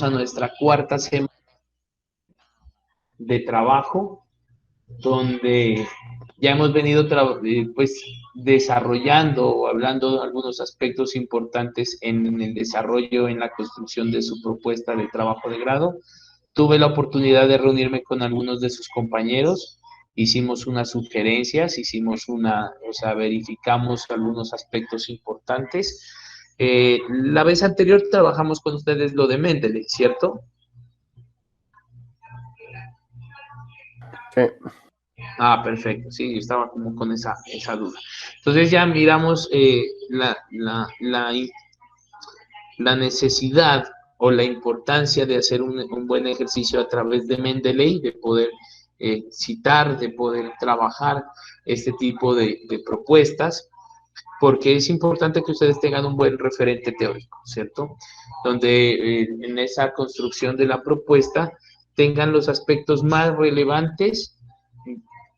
a nuestra cuarta semana de trabajo, donde ya hemos venido pues desarrollando o hablando de algunos aspectos importantes en el desarrollo, en la construcción de su propuesta de trabajo de grado. Tuve la oportunidad de reunirme con algunos de sus compañeros, hicimos unas sugerencias, o sea, verificamos algunos aspectos importantes. La vez anterior trabajamos con ustedes lo de Mendeley, ¿cierto? Sí. Ah, perfecto, sí, yo estaba como con esa duda. Entonces ya miramos la necesidad o la importancia de hacer un buen ejercicio a través de Mendeley, de poder citar, de poder trabajar este tipo de propuestas, porque es importante que ustedes tengan un buen referente teórico, ¿cierto? Donde en esa construcción de la propuesta tengan los aspectos más relevantes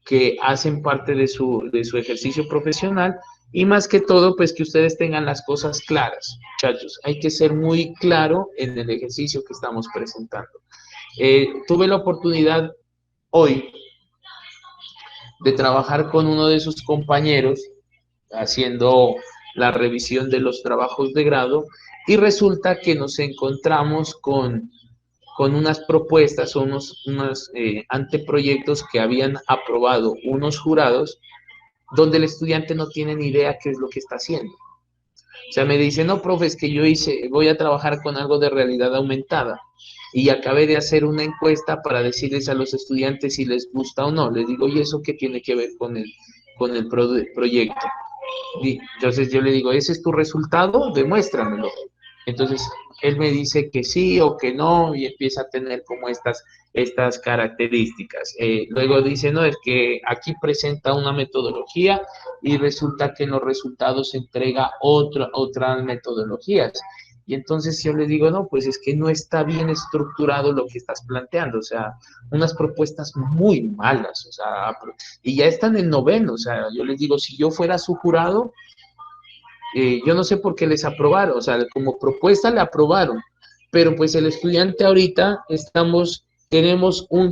que hacen parte de su ejercicio profesional y más que todo, pues que ustedes tengan las cosas claras, muchachos. Hay que ser muy claro en el ejercicio que estamos presentando. Tuve la oportunidad hoy de trabajar con uno de sus compañeros haciendo la revisión de los trabajos de grado y resulta que nos encontramos con unas propuestas o unos anteproyectos que habían aprobado unos jurados donde el estudiante no tiene ni idea qué es lo que está haciendo. O sea, me dice, no, profe, es que voy a trabajar con algo de realidad aumentada y acabé de hacer una encuesta para decirles a los estudiantes si les gusta o no. Les digo, ¿y eso qué tiene que ver con el proyecto? Y entonces yo le digo, ¿ese es tu resultado? Demuéstramelo. Entonces él me dice que sí o que no y empieza a tener como estas características. Luego dice, no, es que aquí presenta una metodología y resulta que en los resultados se entrega otras metodologías. Y entonces yo le digo, no, pues es que no está bien estructurado lo que estás planteando, o sea, unas propuestas muy malas, o sea, y ya están en noveno, o sea, yo les digo, si yo fuera su jurado, yo no sé por qué les aprobaron, o sea, como propuesta le aprobaron, pero pues el estudiante ahorita tenemos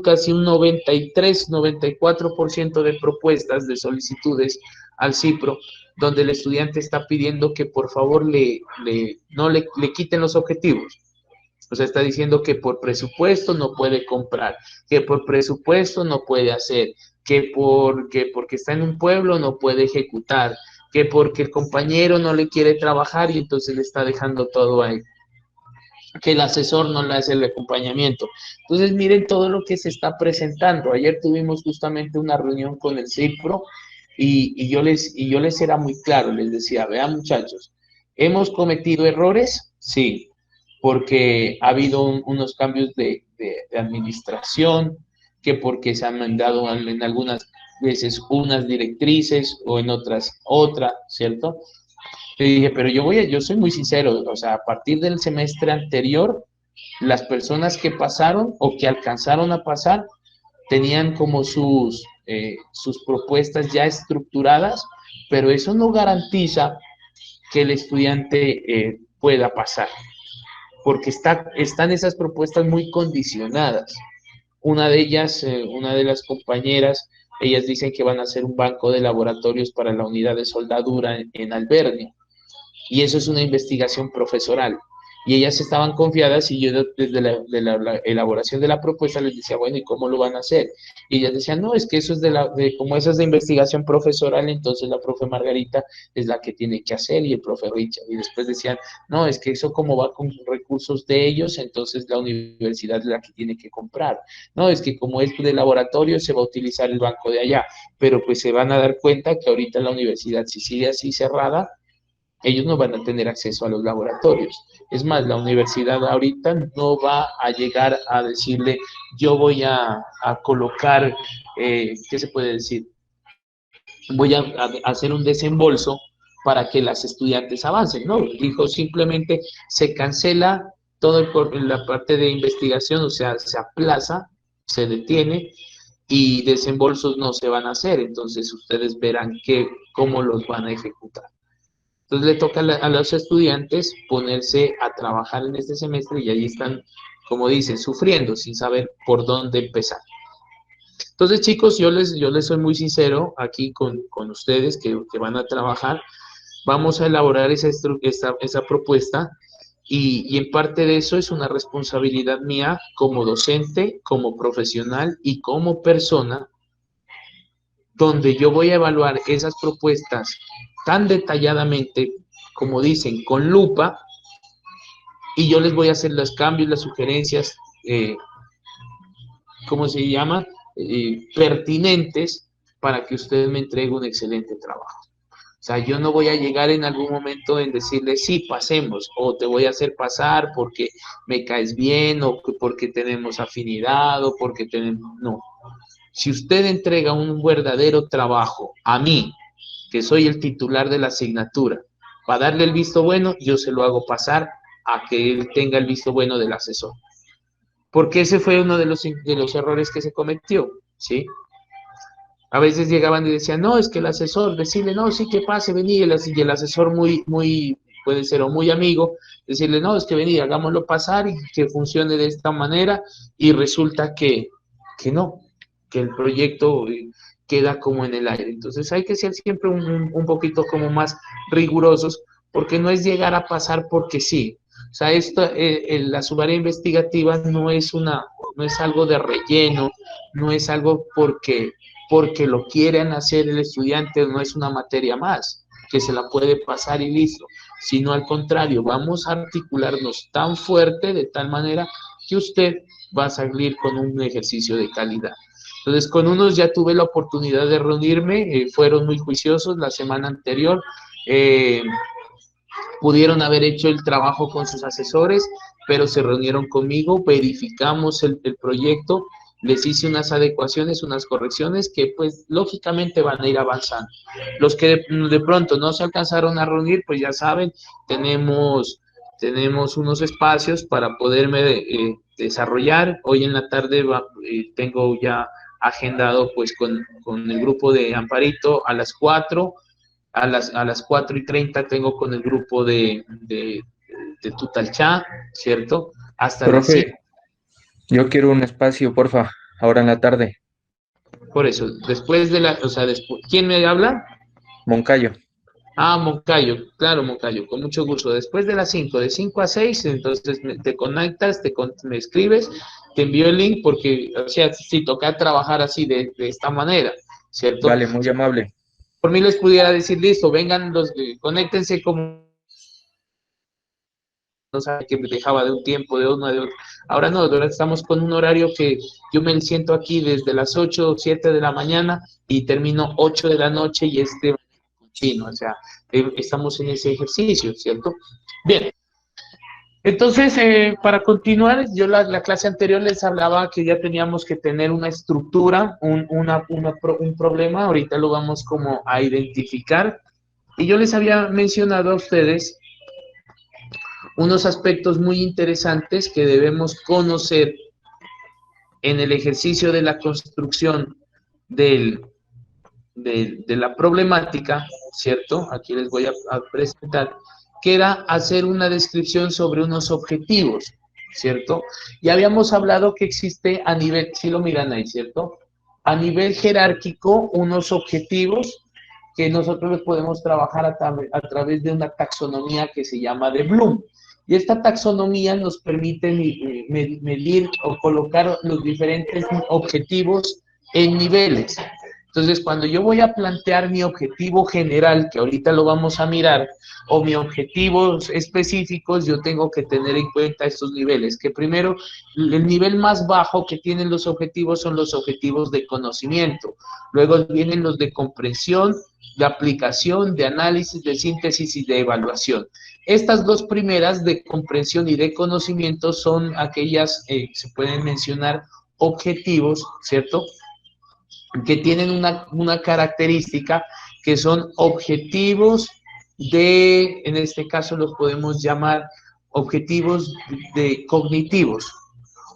casi un 94% de propuestas, de solicitudes al CIPRO, donde el estudiante está pidiendo que por favor no le quiten los objetivos. O sea, está diciendo que por presupuesto no puede comprar, que por presupuesto no puede hacer, porque está en un pueblo no puede ejecutar, que porque el compañero no le quiere trabajar y entonces le está dejando todo ahí, que el asesor no le hace el acompañamiento. Entonces, miren todo lo que se está presentando. Ayer tuvimos justamente una reunión con el CIPRO y yo les era muy claro, les decía, vean muchachos, ¿hemos cometido errores? Sí, porque ha habido unos cambios de administración, que porque se han mandado en algunas veces unas directrices o en otras otra, ¿cierto? Le dije, pero yo soy muy sincero, o sea, a partir del semestre anterior, las personas que pasaron o que alcanzaron a pasar tenían como sus propuestas ya estructuradas, pero eso no garantiza que el estudiante pueda pasar, porque están esas propuestas muy condicionadas. Una de ellas, una de las compañeras, ellas dicen que van a hacer un banco de laboratorios para la unidad de soldadura en Alberni y eso es una investigación profesoral. Y ellas estaban confiadas y yo desde la elaboración de la propuesta les decía, bueno, ¿y cómo lo van a hacer? Y ellas decían, no, es que eso es como eso es de investigación profesoral, entonces la profe Margarita es la que tiene que hacer y el profe Richard. Y después decían, no, es que eso como va con recursos de ellos, entonces la universidad es la que tiene que comprar. No, es que como es de laboratorio se va a utilizar el banco de allá, pero pues se van a dar cuenta que ahorita la universidad, si sigue así cerrada, ellos no van a tener acceso a los laboratorios. Es más, la universidad ahorita no va a llegar a decirle, yo voy a colocar, ¿qué se puede decir? Voy a hacer un desembolso para que las estudiantes avancen. No, dijo simplemente se cancela todo la parte de investigación, o sea, se aplaza, se detiene y desembolsos no se van a hacer. Entonces ustedes verán cómo los van a ejecutar. Entonces le toca a los estudiantes ponerse a trabajar en este semestre y ahí están como dicen, sufriendo sin saber por dónde empezar. Entonces, chicos, yo les soy muy sincero aquí con ustedes que van a trabajar. Vamos a elaborar esa propuesta y en parte de eso es una responsabilidad mía como docente, como profesional y como persona, donde yo voy a evaluar esas propuestas tan detalladamente, como dicen, con lupa, y yo les voy a hacer los cambios, las sugerencias, ¿cómo se llama? Pertinentes para que usted me entregue un excelente trabajo. O sea, yo no voy a llegar en algún momento en decirle, sí, pasemos, o te voy a hacer pasar porque me caes bien, o porque tenemos afinidad, o porque tenemos... No. Si usted entrega un verdadero trabajo a mí, que soy el titular de la asignatura, para darle el visto bueno, yo se lo hago pasar a que él tenga el visto bueno del asesor. Porque ese fue uno de los errores que se cometió, ¿sí? A veces llegaban y decían, no, es que el asesor, decirle, no, sí, que pase, vení, y el asesor muy, puede ser o muy amigo, decirle, no, es que vení, hagámoslo pasar y que funcione de esta manera, y resulta que no, que el proyecto queda como en el aire. Entonces hay que ser siempre un poquito como más rigurosos, porque no es llegar a pasar porque sí. O sea, la subárea investigativa no es algo de relleno, no es algo porque lo quieran hacer el estudiante, no es una materia más, que se la puede pasar y listo, sino al contrario, vamos a articularnos tan fuerte de tal manera que usted va a salir con un ejercicio de calidad. Entonces, con unos ya tuve la oportunidad de reunirme, fueron muy juiciosos la semana anterior, pudieron haber hecho el trabajo con sus asesores, pero se reunieron conmigo, verificamos el proyecto, les hice unas adecuaciones, unas correcciones que pues lógicamente van a ir avanzando. Los que de pronto no se alcanzaron a reunir, pues ya saben, tenemos unos espacios para poderme desarrollar. Hoy en la tarde tengo ya agendado pues con el grupo de Amparito a las 4. A las 4:30 tengo con el grupo de Tutalchá, ¿cierto? Hasta las 7. Profe, yo quiero un espacio, porfa, ahora en la tarde. Por eso, ¿quién me habla? Moncayo. Ah, Moncayo, claro, Moncayo, con mucho gusto. Después de las 5, de 5 a 6, entonces te conectas, me escribes, te envío el link porque, o sea, si toca trabajar así de esta manera, ¿cierto? Vale, muy amable. Por mí les pudiera decir, listo, vengan, conéctense como no sabe que me dejaba de un tiempo, de uno, de otro. Ahora no, ahora estamos con un horario que yo me siento aquí desde las 8 o 7 de la mañana y termino 8 de la noche y chino, o sea, estamos en ese ejercicio, ¿cierto? Bien, entonces, para continuar, yo la clase anterior les hablaba que ya teníamos que tener una estructura, un problema, ahorita lo vamos como a identificar, y yo les había mencionado a ustedes unos aspectos muy interesantes que debemos conocer en el ejercicio de la construcción de la problemática, ¿cierto? Aquí les voy a presentar, que era hacer una descripción sobre unos objetivos, ¿cierto? Y habíamos hablado que existe a nivel, sí lo miran ahí, ¿cierto? A nivel jerárquico, unos objetivos que nosotros los podemos trabajar a través de una taxonomía que se llama de Bloom. Y esta taxonomía nos permite medir o colocar los diferentes objetivos en niveles. Entonces, cuando yo voy a plantear mi objetivo general, que ahorita lo vamos a mirar, o mis objetivos específicos, yo tengo que tener en cuenta estos niveles, que primero, el nivel más bajo que tienen los objetivos son los objetivos de conocimiento, luego vienen los de comprensión, de aplicación, de análisis, de síntesis y de evaluación. Estas dos primeras, de comprensión y de conocimiento, son aquellas, se pueden mencionar, objetivos, ¿cierto?, que tienen una característica que son objetivos en este caso los podemos llamar objetivos cognitivos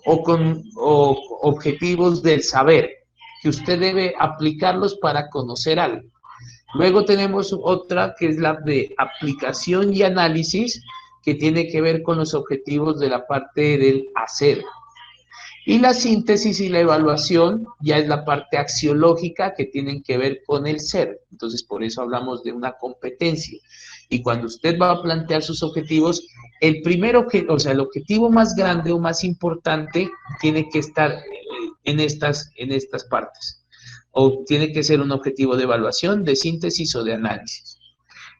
o objetivos del saber, que usted debe aplicarlos para conocer algo. Luego tenemos otra que es la de aplicación y análisis, que tiene que ver con los objetivos de la parte del hacer. Y la síntesis y la evaluación ya es la parte axiológica que tienen que ver con el ser. Entonces, por eso hablamos de una competencia. Y cuando usted va a plantear sus objetivos, el primero que, o sea, el objetivo más grande o más importante tiene que estar en estas partes. O tiene que ser un objetivo de evaluación, de síntesis o de análisis.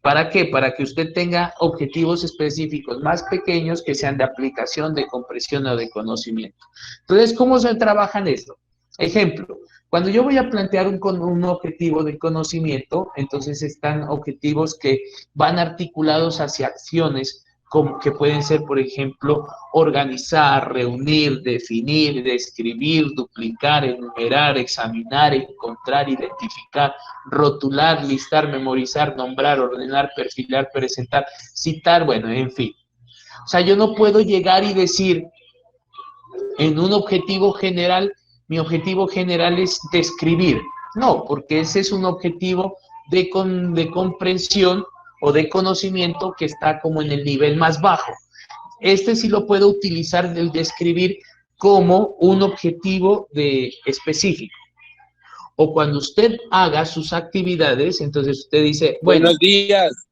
¿Para qué? Para que usted tenga objetivos específicos más pequeños que sean de aplicación, de comprensión o de conocimiento. Entonces, ¿cómo se trabaja en esto? Ejemplo, cuando yo voy a plantear un objetivo de conocimiento, entonces están objetivos que van articulados hacia acciones como que pueden ser, por ejemplo, organizar, reunir, definir, describir, duplicar, enumerar, examinar, encontrar, identificar, rotular, listar, memorizar, nombrar, ordenar, perfilar, presentar, citar, bueno, en fin. O sea, yo no puedo llegar y decir en un objetivo general, mi objetivo general es describir. No, porque ese es un objetivo de comprensión o de conocimiento que está como en el nivel más bajo. Este sí lo puedo utilizar del describir como un objetivo específico. O cuando usted haga sus actividades, entonces usted dice, bueno, Buenos días.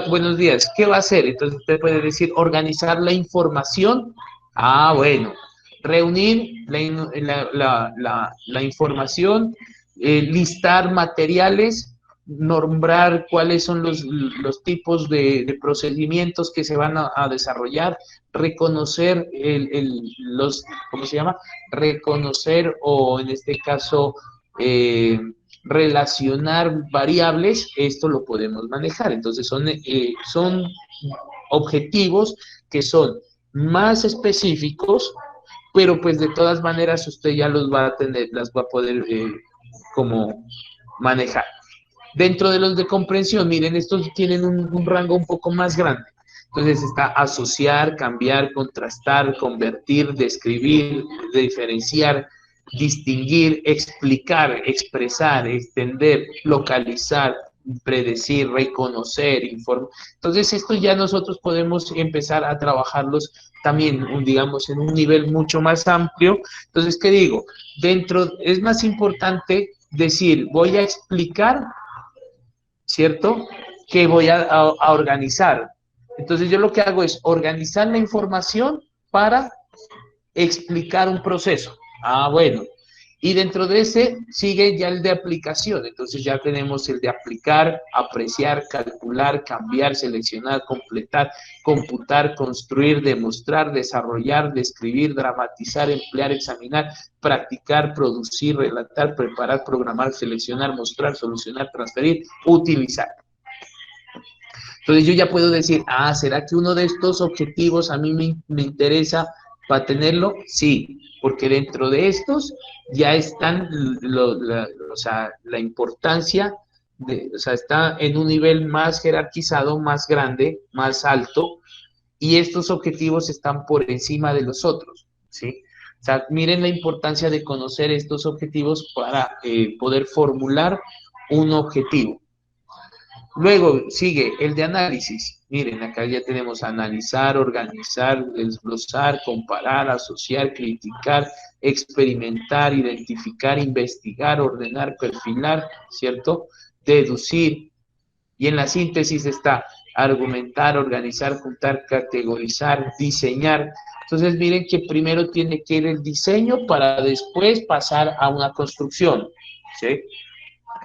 buenos días, ¿qué va a hacer? Entonces usted puede decir, organizar la información. Ah, bueno, reunir la información, listar materiales, nombrar cuáles son los tipos de procedimientos que se van a desarrollar, reconocer ¿cómo se llama? Reconocer o en este caso relacionar variables, esto lo podemos manejar. Entonces son objetivos que son más específicos, pero pues de todas maneras usted ya los va a tener, las va a poder como manejar. Dentro de los de comprensión, miren, estos tienen un rango un poco más grande. Entonces está asociar, cambiar, contrastar, convertir, describir, diferenciar, distinguir, explicar, expresar, extender, localizar, predecir, reconocer, informar. Entonces, esto ya nosotros podemos empezar a trabajarlos también, digamos, en un nivel mucho más amplio. Entonces, ¿qué digo? Es más importante decir, voy a explicar, ¿cierto? Que voy a organizar. Entonces, yo lo que hago es organizar la información para explicar un proceso. Ah, bueno. Y dentro de ese sigue ya el de aplicación. Entonces ya tenemos el de aplicar, apreciar, calcular, cambiar, seleccionar, completar, computar, construir, demostrar, desarrollar, describir, dramatizar, emplear, examinar, practicar, producir, relatar, preparar, programar, seleccionar, mostrar, solucionar, transferir, utilizar. Entonces yo ya puedo decir, ah, ¿será que uno de estos objetivos a mí me interesa para tenerlo? Sí, porque dentro de estos ya están, o sea, la importancia, o sea, está en un nivel más jerarquizado, más grande, más alto, y estos objetivos están por encima de los otros, ¿sí? O sea, miren la importancia de conocer estos objetivos para poder formular un objetivo. Luego sigue el de análisis. Miren, acá ya tenemos analizar, organizar, desglosar, comparar, asociar, criticar, experimentar, identificar, investigar, ordenar, perfilar, ¿cierto? Deducir. Y en la síntesis está argumentar, organizar, juntar, categorizar, diseñar. Entonces miren que primero tiene que ir el diseño para después pasar a una construcción, ¿sí?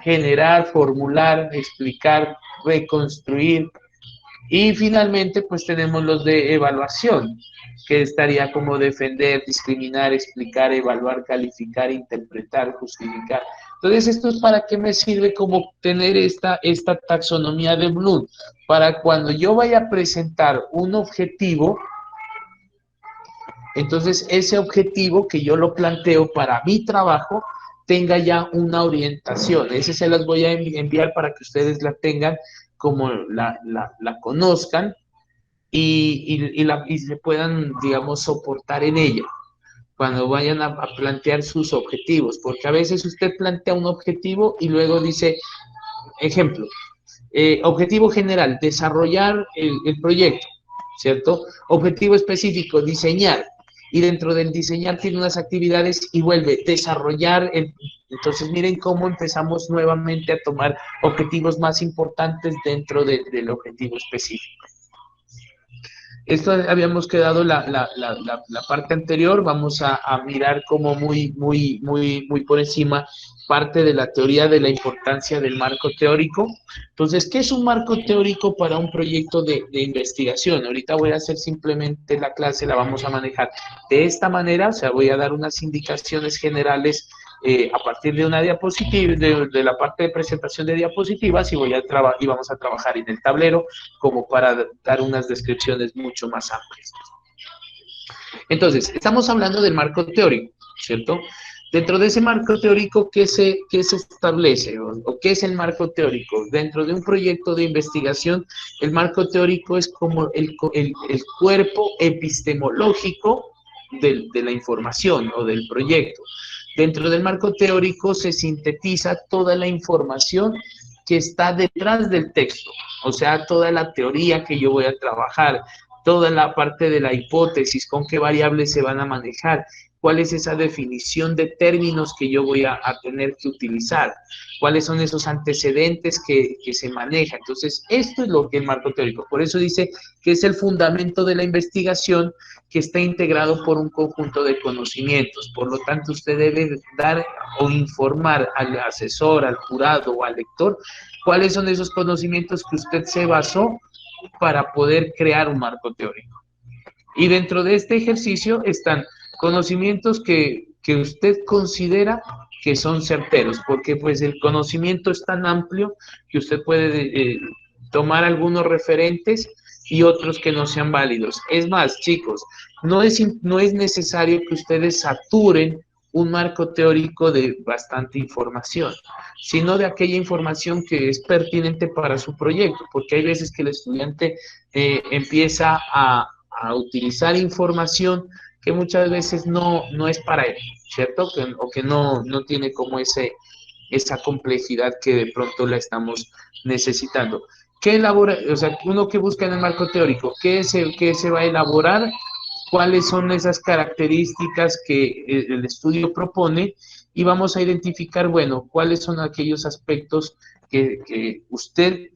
Generar, formular, explicar, reconstruir. Y finalmente, pues tenemos los de evaluación, que estaría como defender, discriminar, explicar, evaluar, calificar, interpretar, justificar. Entonces, ¿esto es para qué me sirve como tener esta taxonomía de Bloom? Para cuando yo vaya a presentar un objetivo, entonces ese objetivo que yo lo planteo para mi trabajo, tenga ya una orientación. Ese se las voy a enviar para que ustedes la tengan, como la conozcan y se puedan, digamos, soportar en ella cuando vayan a plantear sus objetivos, porque a veces usted plantea un objetivo y luego dice, ejemplo, objetivo general, desarrollar el proyecto, ¿cierto? Objetivo específico, diseñar. Y dentro del diseñar tiene unas actividades y vuelve desarrollar. Entonces miren cómo empezamos nuevamente a tomar objetivos más importantes dentro del objetivo específico. Esto habíamos quedado la parte anterior. Vamos a mirar como muy por encima parte de la teoría de la importancia del marco teórico. Entonces, ¿qué es un marco teórico para un proyecto de investigación? Ahorita voy a hacer simplemente la clase, la vamos a manejar de esta manera, o sea, voy a dar unas indicaciones generales a partir de una diapositiva, de la parte de presentación de diapositivas, y vamos a trabajar en el tablero como para dar unas descripciones mucho más amplias. Entonces, estamos hablando del marco teórico, ¿cierto? Dentro de ese marco teórico, ¿qué se establece? ¿O qué es el marco teórico? Dentro de un proyecto de investigación, el marco teórico es como el cuerpo epistemológico de la información o del proyecto. Dentro del marco teórico se sintetiza toda la información que está detrás del texto, o sea, toda la teoría que yo voy a trabajar, toda la parte de la hipótesis, con qué variables se van a manejar, cuál es esa definición de términos que yo voy a tener que utilizar, cuáles son esos antecedentes que se manejan. Entonces, esto es lo que es el marco teórico. Por eso dice que es el fundamento de la investigación, que está integrado por un conjunto de conocimientos. Por lo tanto, usted debe dar o informar al asesor, al jurado o al lector cuáles son esos conocimientos que usted se basó para poder crear un marco teórico. Y dentro de este ejercicio están conocimientos que usted considera que son certeros, porque pues el conocimiento es tan amplio que usted puede tomar algunos referentes y otros que no sean válidos. Es más, chicos, no es necesario que ustedes saturen un marco teórico de bastante información, sino de aquella información que es pertinente para su proyecto, porque hay veces que el estudiante empieza a utilizar información que muchas veces no es para él, ¿cierto? O que no tiene como esa complejidad que de pronto la estamos necesitando. ¿Qué elabora? O sea, uno que busca en el marco teórico, ¿qué se va a elaborar? ¿Cuáles son esas características que el estudio propone? Y vamos a identificar, bueno, cuáles son aquellos aspectos que usted,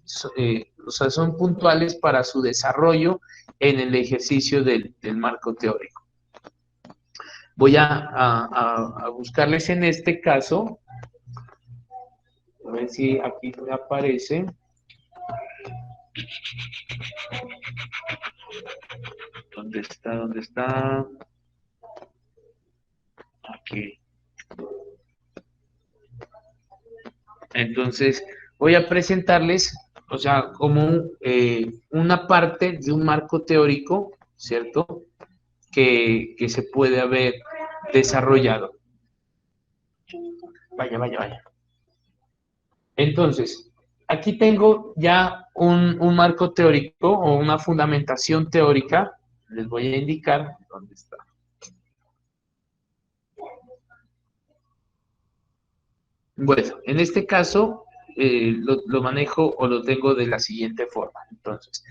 o sea, son puntuales para su desarrollo en el ejercicio del marco teórico. Voy a buscarles en este caso, a ver si aquí me aparece. ¿Dónde está? ¿Dónde está? Aquí. Entonces, voy a presentarles, o sea, como una parte de un marco teórico, ¿cierto? Que se puede haber desarrollado. Vaya. Entonces, aquí tengo ya un marco teórico o una fundamentación teórica. Les voy a indicar dónde está. Bueno, en este caso lo manejo o lo tengo de la siguiente forma. Entonces,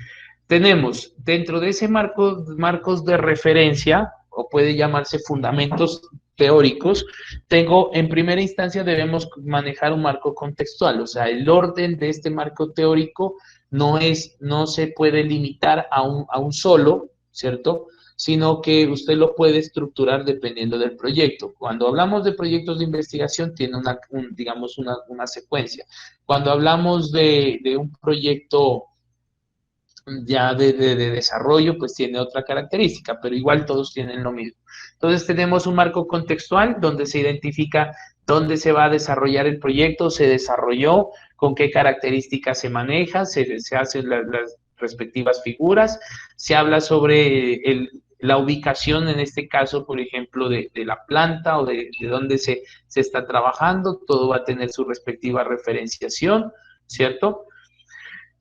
tenemos dentro de ese marcos de referencia, o puede llamarse fundamentos teóricos, tengo en primera instancia debemos manejar un marco contextual, o sea, el orden de este marco teórico no se puede limitar a un solo, ¿cierto? Sino que usted lo puede estructurar dependiendo del proyecto. Cuando hablamos de proyectos de investigación, tiene digamos una secuencia. Cuando hablamos de un proyecto ya de desarrollo, pues tiene otra característica, pero igual todos tienen lo mismo. Entonces tenemos un marco contextual donde se identifica dónde se va a desarrollar el proyecto, se desarrolló, con qué características se maneja, se hacen las respectivas figuras, se habla sobre la ubicación, en este caso, por ejemplo, de la planta o de dónde se está trabajando, todo va a tener su respectiva referenciación, ¿cierto?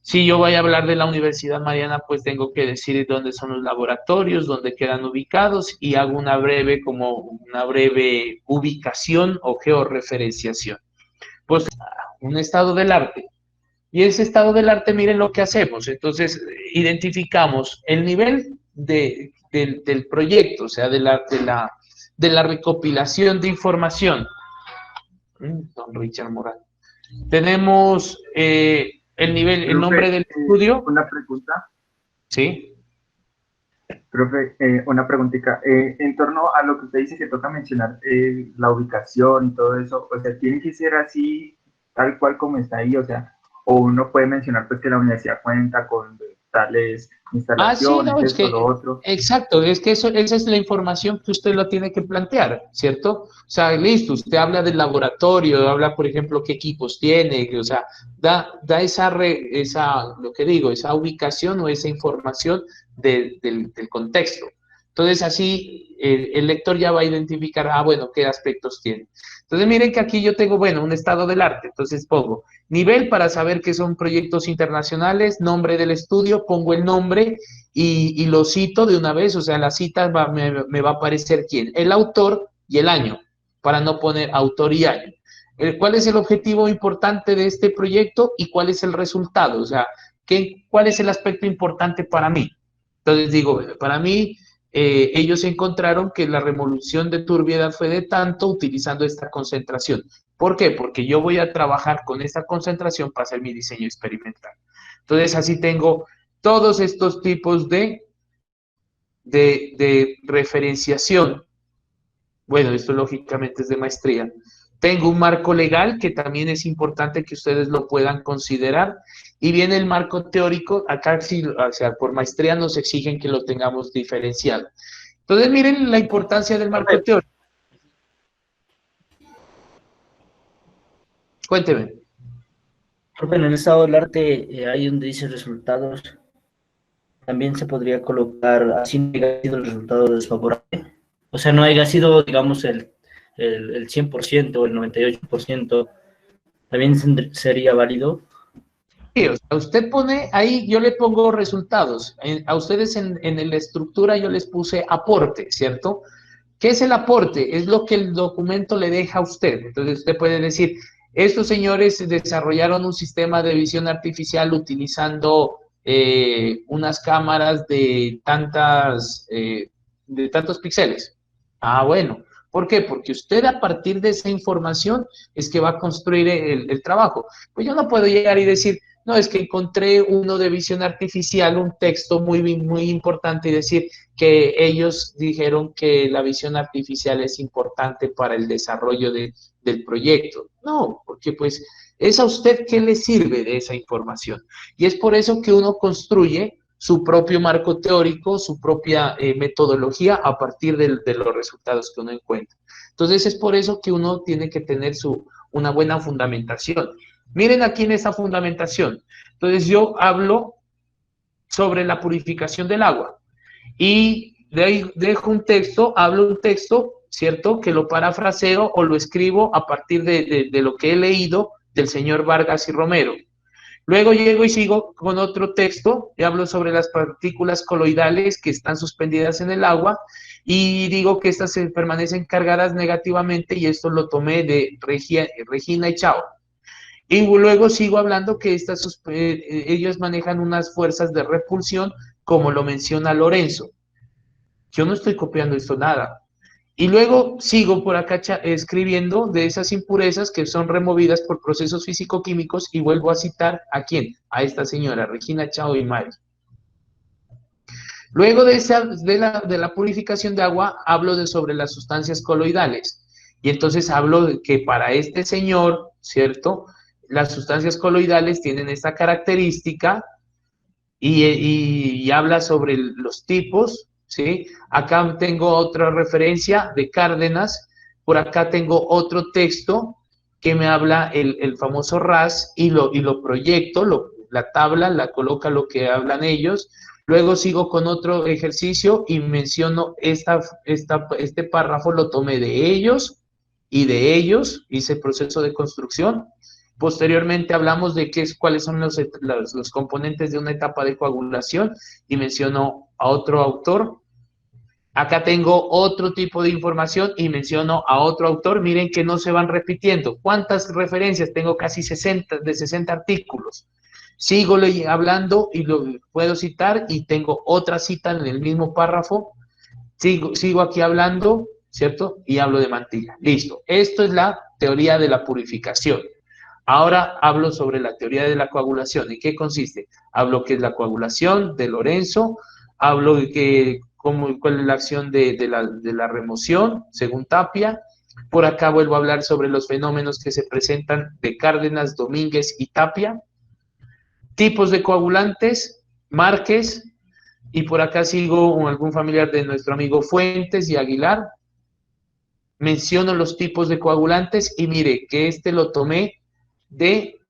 Si yo voy a hablar de la Universidad Mariana, pues tengo que decir dónde son los laboratorios, dónde quedan ubicados y hago una breve ubicación o georreferenciación. Pues un estado del arte. Y ese estado del arte, miren lo que hacemos. Entonces, identificamos el nivel del proyecto, o sea, de la recopilación de información. Don Richard Morán. Tenemos el nivel, el nombre Profe, del estudio. una pregunta. Sí. Profe, una preguntita. En torno a lo que usted dice que toca mencionar la ubicación y todo eso, o sea, tiene que ser así, tal cual como está ahí, o sea, o uno puede mencionar pues que la universidad cuenta con tales Ah, sí, no, instalaciones, es esto, lo que, otro. exacto, es que esa es la información que usted lo tiene que plantear, ¿cierto? O sea, listo, usted habla del laboratorio, habla, por ejemplo, qué equipos tiene, o sea, da lo que digo, esa ubicación o esa información del contexto. Entonces, así el lector ya va a identificar, bueno, qué aspectos tiene. Entonces, miren que aquí yo tengo, bueno, un estado del arte, entonces pongo nivel para saber que son proyectos internacionales, nombre del estudio, pongo el nombre y lo cito de una vez, o sea, la cita me va a aparecer quién, el autor y el año, para no poner autor y año. ¿Cuál es el objetivo importante de este proyecto y cuál es el resultado? O sea, ¿cuál es el aspecto importante para mí? Entonces digo, para mí, ellos encontraron que la revolución de turbiedad fue de tanto utilizando esta concentración. ¿Por qué? Porque yo voy a trabajar con esta concentración para hacer mi diseño experimental. Entonces, así tengo todos estos tipos de referenciación. Bueno, esto lógicamente es de maestría. Tengo un marco legal que también es importante que ustedes lo puedan considerar. Y viene el marco teórico, acá sí, o sea, por maestría nos exigen que lo tengamos diferenciado. Entonces, miren la importancia del marco Profe, teórico. Cuénteme. profe, en el estado del arte, ahí donde dice resultados, también se podría colocar, así no haya sido el resultado desfavorable. O sea, no haya sido, digamos, el 100% o el 98%, también sería válido. Sí, o sea, usted pone ahí, yo le pongo resultados. A ustedes en la estructura yo les puse aporte, ¿cierto? ¿Qué es el aporte? Es lo que el documento le deja a usted. Entonces usted puede decir, estos señores desarrollaron un sistema de visión artificial utilizando unas cámaras de tantos píxeles. Ah, bueno. ¿Por qué? Porque usted a partir de esa información es que va a construir el trabajo. Pues yo no puedo llegar y decir, no, es que encontré uno de visión artificial, un texto muy importante y decir que ellos dijeron que la visión artificial es importante para el desarrollo del proyecto. No, porque pues es a usted que le sirve de esa información. Y es por eso que uno construye su propio marco teórico, su propia metodología a partir de los resultados que uno encuentra. Entonces es por eso que uno tiene que tener una buena fundamentación. Miren aquí en esta fundamentación. Entonces yo hablo sobre la purificación del agua y de ahí dejo un texto, hablo un texto, ¿cierto? Que lo parafraseo o lo escribo a partir de lo que he leído del señor Vargas y Romero. Luego llego y sigo con otro texto y hablo sobre las partículas coloidales que están suspendidas en el agua y digo que estas se permanecen cargadas negativamente y esto lo tomé de Regina Echao. Y luego sigo hablando que ellos manejan unas fuerzas de repulsión, como lo menciona Lorenzo. Yo no estoy copiando esto nada. Y luego sigo por acá escribiendo de esas impurezas que son removidas por procesos físico-químicos y vuelvo a citar a quién, a esta señora, Regina Chao y Mari. Luego de la purificación de agua, hablo sobre las sustancias coloidales. Y entonces hablo de que para este señor, ¿cierto? Las sustancias coloidales tienen esta característica y habla sobre los tipos, ¿sí? Acá tengo otra referencia de Cárdenas, por acá tengo otro texto que me habla el famoso RAS y lo proyecto, la tabla la coloca lo que hablan ellos, luego sigo con otro ejercicio y menciono este párrafo lo tomé de ellos y de ellos, hice proceso de construcción. Posteriormente hablamos de cuáles son los componentes de una etapa de coagulación y menciono a otro autor. Acá tengo otro tipo de información y menciono a otro autor. Miren que no se van repitiendo. ¿Cuántas referencias? Tengo casi 60 artículos. Sigo hablando y lo puedo citar y tengo otra cita en el mismo párrafo. Sigo aquí hablando, ¿cierto? Y hablo de mantilla. Listo. Esto es la teoría de la purificación. Ahora hablo sobre la teoría de la coagulación. ¿En qué consiste? Hablo qué es la coagulación de Lorenzo, hablo de cuál es la acción de la remoción, según Tapia. Por acá vuelvo a hablar sobre los fenómenos que se presentan de Cárdenas, Domínguez y Tapia. Tipos de coagulantes, Márquez, y por acá sigo con algún familiar de nuestro amigo Fuentes y Aguilar. Menciono los tipos de coagulantes y mire que lo tomé de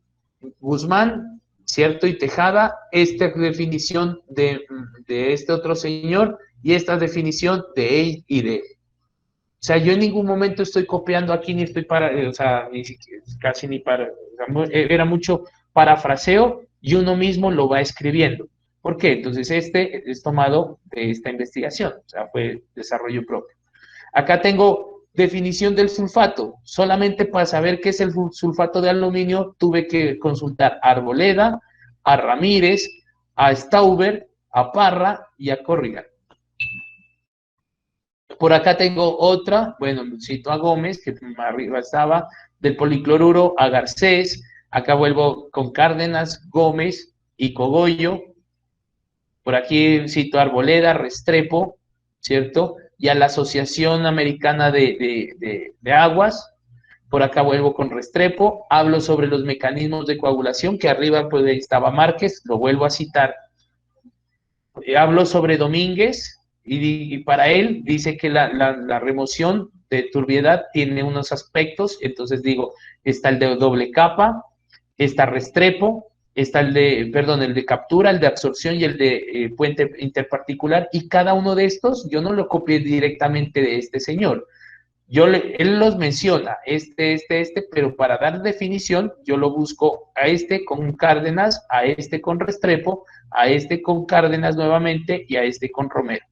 Guzmán, ¿cierto? Y Tejada, esta definición de este otro señor y esta definición de él y de él. O sea, yo en ningún momento estoy copiando aquí, ni estoy o sea, ni siquiera, casi ni para, o sea, era mucho parafraseo y uno mismo lo va escribiendo. ¿Por qué? Entonces, es tomado de esta investigación, o sea, fue desarrollo propio. Acá tengo definición del sulfato. Solamente para saber qué es el sulfato de aluminio, tuve que consultar a Arboleda, a Ramírez, a Stauber, a Parra y a Corrigan. Por acá tengo otra, bueno, cito a Gómez, que arriba estaba, del policloruro, a Garcés. Acá vuelvo con Cárdenas, Gómez y Cogollo. Por aquí cito a Arboleda, Restrepo, ¿cierto? Y a la Asociación Americana de Aguas. Por acá vuelvo con Restrepo. Hablo sobre los mecanismos de coagulación, que arriba pues estaba Márquez, lo vuelvo a citar. Hablo sobre Domínguez, y para él dice que la remoción de turbiedad tiene unos aspectos. Entonces digo, está el de doble capa, está Restrepo, está el de captura, el de absorción y el de puente interparticular, y cada uno de estos yo no lo copié directamente de este señor. Él los menciona, pero para dar definición, yo lo busco a este con Cárdenas, a este con Restrepo, a este con Cárdenas nuevamente y a este con Romero.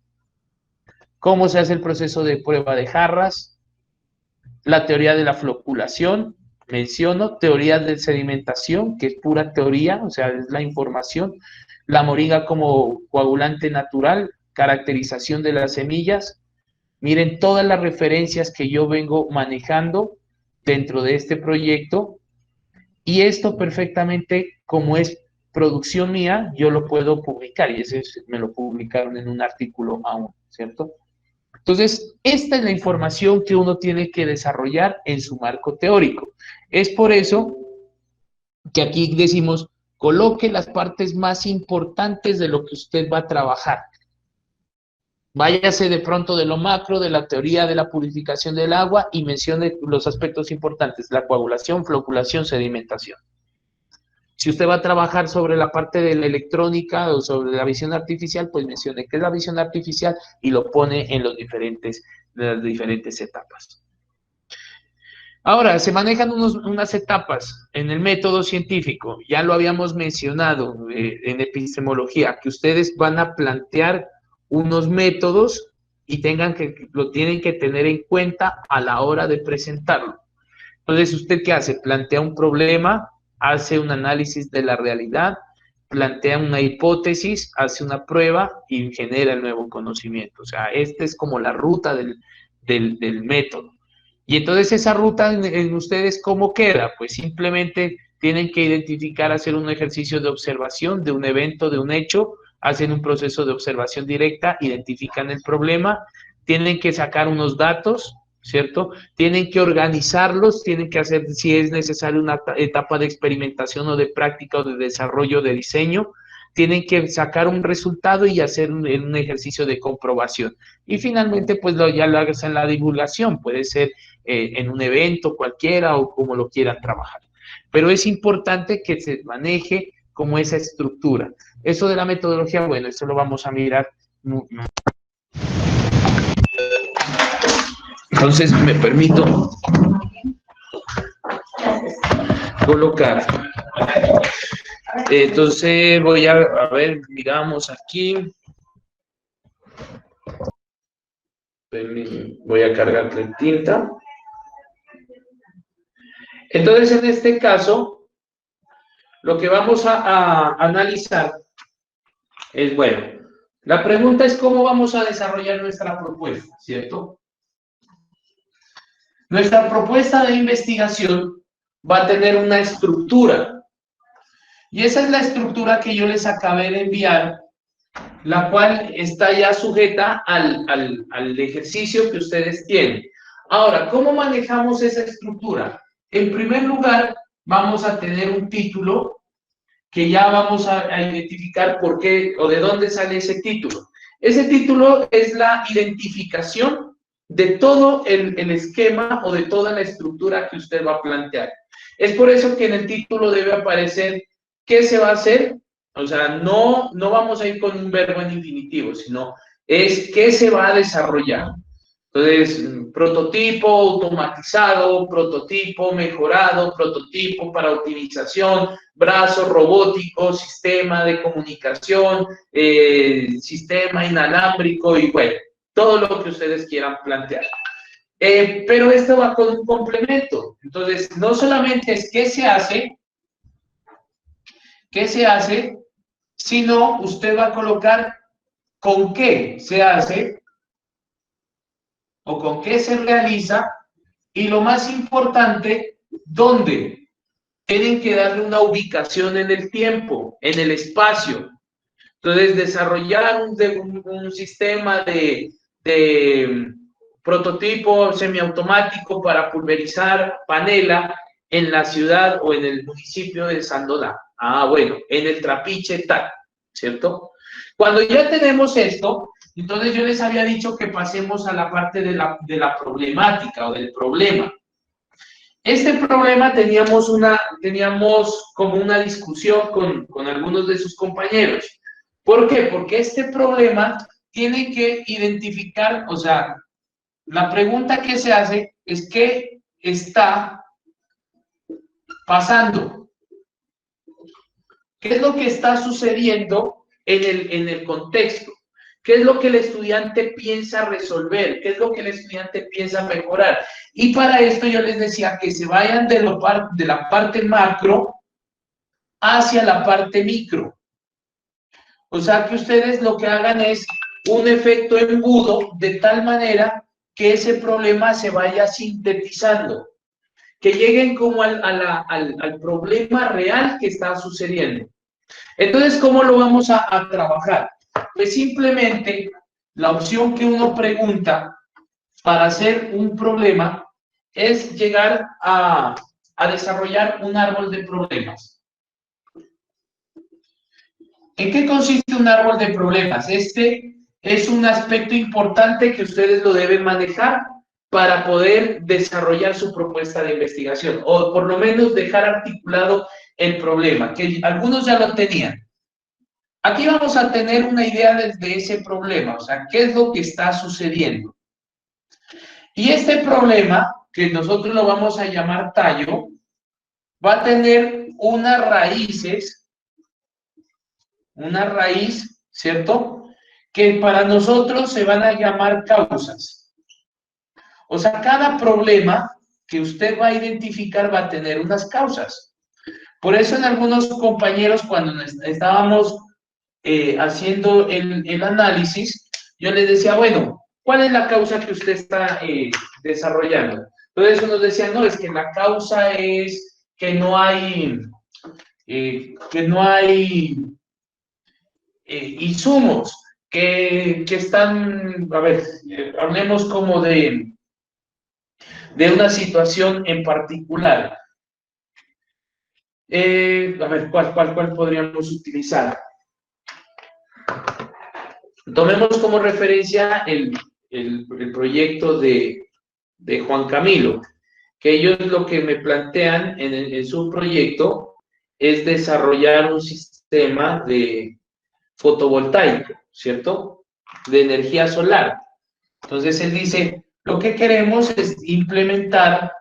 ¿Cómo se hace el proceso de prueba de jarras? La teoría de la floculación, menciono, teoría de sedimentación, que es pura teoría, o sea, es la información. La moringa como coagulante natural, caracterización de las semillas. Miren todas las referencias que yo vengo manejando dentro de este proyecto, y esto perfectamente, como es producción mía, yo lo puedo publicar, y ese me lo publicaron en un artículo aún, ¿cierto? Entonces, esta es la información que uno tiene que desarrollar en su marco teórico. Es por eso que aquí decimos, coloque las partes más importantes de lo que usted va a trabajar. Váyase de pronto de lo macro, de la teoría de la purificación del agua, y mencione los aspectos importantes: la coagulación, floculación, sedimentación. Si usted va a trabajar sobre la parte de la electrónica o sobre la visión artificial, pues mencione qué es la visión artificial y lo pone en las diferentes etapas. Ahora, se manejan unas etapas en el método científico. Ya lo habíamos mencionado en epistemología, que ustedes van a plantear unos métodos y lo tienen que tener en cuenta a la hora de presentarlo. Entonces, ¿usted qué hace? Plantea un problema, hace un análisis de la realidad, plantea una hipótesis, hace una prueba y genera el nuevo conocimiento. O sea, esta es como la ruta del método. Y entonces esa ruta en ustedes, ¿cómo queda? Pues simplemente tienen que identificar, hacer un ejercicio de observación de un evento, de un hecho, hacen un proceso de observación directa, identifican el problema, tienen que sacar unos datos, ¿cierto? Tienen que organizarlos, tienen que hacer, si es necesario, una etapa de experimentación o de práctica o de desarrollo de diseño. Tienen que sacar un resultado y hacer un ejercicio de comprobación. Y finalmente, pues ya lo hagas en la divulgación, puede ser en un evento cualquiera o como lo quieran trabajar. Pero es importante que se maneje como esa estructura. Eso de la metodología, bueno, esto lo vamos a mirar. Entonces, me permito colocar. Entonces, voy a ver, miramos aquí. Voy a cargarle tinta. Entonces, en este caso, lo que vamos a analizar es, bueno, la pregunta es cómo vamos a desarrollar nuestra propuesta, ¿cierto? Nuestra propuesta de investigación va a tener una estructura, y esa es la estructura que yo les acabé de enviar, la cual está ya sujeta al ejercicio que ustedes tienen. Ahora, ¿cómo manejamos esa estructura? En primer lugar, vamos a tener un título que ya vamos a identificar por qué o de dónde sale ese título. Ese título es la identificación de todo el esquema o de toda la estructura que usted va a plantear. Es por eso que en el título debe aparecer qué se va a hacer. O sea, no vamos a ir con un verbo en infinitivo, sino es qué se va a desarrollar. Entonces, prototipo automatizado, prototipo mejorado, prototipo para optimización, brazo robótico, sistema de comunicación, sistema inalámbrico y bueno, todo lo que ustedes quieran plantear. Pero esto va con un complemento. Entonces, no solamente es qué se hace, sino usted va a colocar con qué se hace o con qué se realiza y lo más importante, dónde. Tienen que darle una ubicación en el tiempo, en el espacio. Entonces, desarrollar un sistema de prototipo semiautomático para pulverizar panela en la ciudad o en el municipio de Sandola. Ah, bueno, en el Trapiche tal, ¿cierto? Cuando ya tenemos esto, entonces yo les había dicho que pasemos a la parte de la problemática o del problema. Este problema teníamos como una discusión con algunos de sus compañeros. ¿Por qué? Porque este problema tiene que identificar, o sea, la pregunta que se hace es qué está pasando. ¿Qué es lo que está sucediendo en el contexto? ¿Qué es lo que el estudiante piensa resolver? ¿Qué es lo que el estudiante piensa mejorar? Y para esto yo les decía que se vayan de la parte macro hacia la parte micro. O sea, que ustedes lo que hagan es un efecto embudo de tal manera que ese problema se vaya sintetizando, que lleguen como al problema real que está sucediendo. Entonces, ¿cómo lo vamos a trabajar? Pues simplemente la opción que uno pregunta para hacer un problema es llegar a desarrollar un árbol de problemas. ¿En qué consiste un árbol de problemas? Este es un aspecto importante que ustedes lo deben manejar para poder desarrollar su propuesta de investigación, o por lo menos dejar articulado el problema, que algunos ya lo tenían. Aquí vamos a tener una idea de ese problema, o sea, qué es lo que está sucediendo. Y este problema, que nosotros lo vamos a llamar tallo, va a tener unas raíz, ¿cierto? Que para nosotros se van a llamar causas. O sea, cada problema que usted va a identificar va a tener unas causas. Por eso en algunos compañeros, cuando estábamos haciendo el análisis, yo les decía, bueno, ¿cuál es la causa que usted está desarrollando? Entonces unos decían, no, es que la causa es que no hay insumos que están, a ver, hablemos como de una situación en particular. A ver, ¿cuál podríamos utilizar? Tomemos como referencia el proyecto de Juan Camilo, que ellos lo que me plantean en su proyecto es desarrollar un sistema de fotovoltaico, ¿cierto? De energía solar. Entonces él dice, lo que queremos es implementar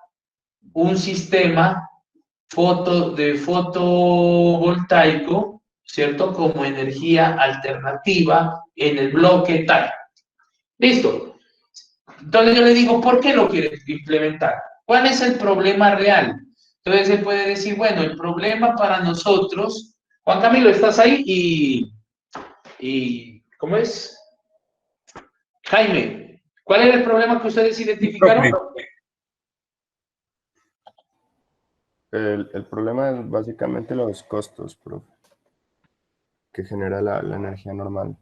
un sistema de fotovoltaico, ¿cierto? Como energía alternativa en el bloque tal. Listo. Entonces yo le digo, ¿por qué lo quiere implementar? ¿Cuál es el problema real? Entonces se puede decir, bueno, el problema para nosotros, Juan Camilo, ¿estás ahí? ¿Cómo es? Jaime, ¿cuál era el problema que ustedes identificaron? El problema es básicamente los costos, profe, que genera la energía normal.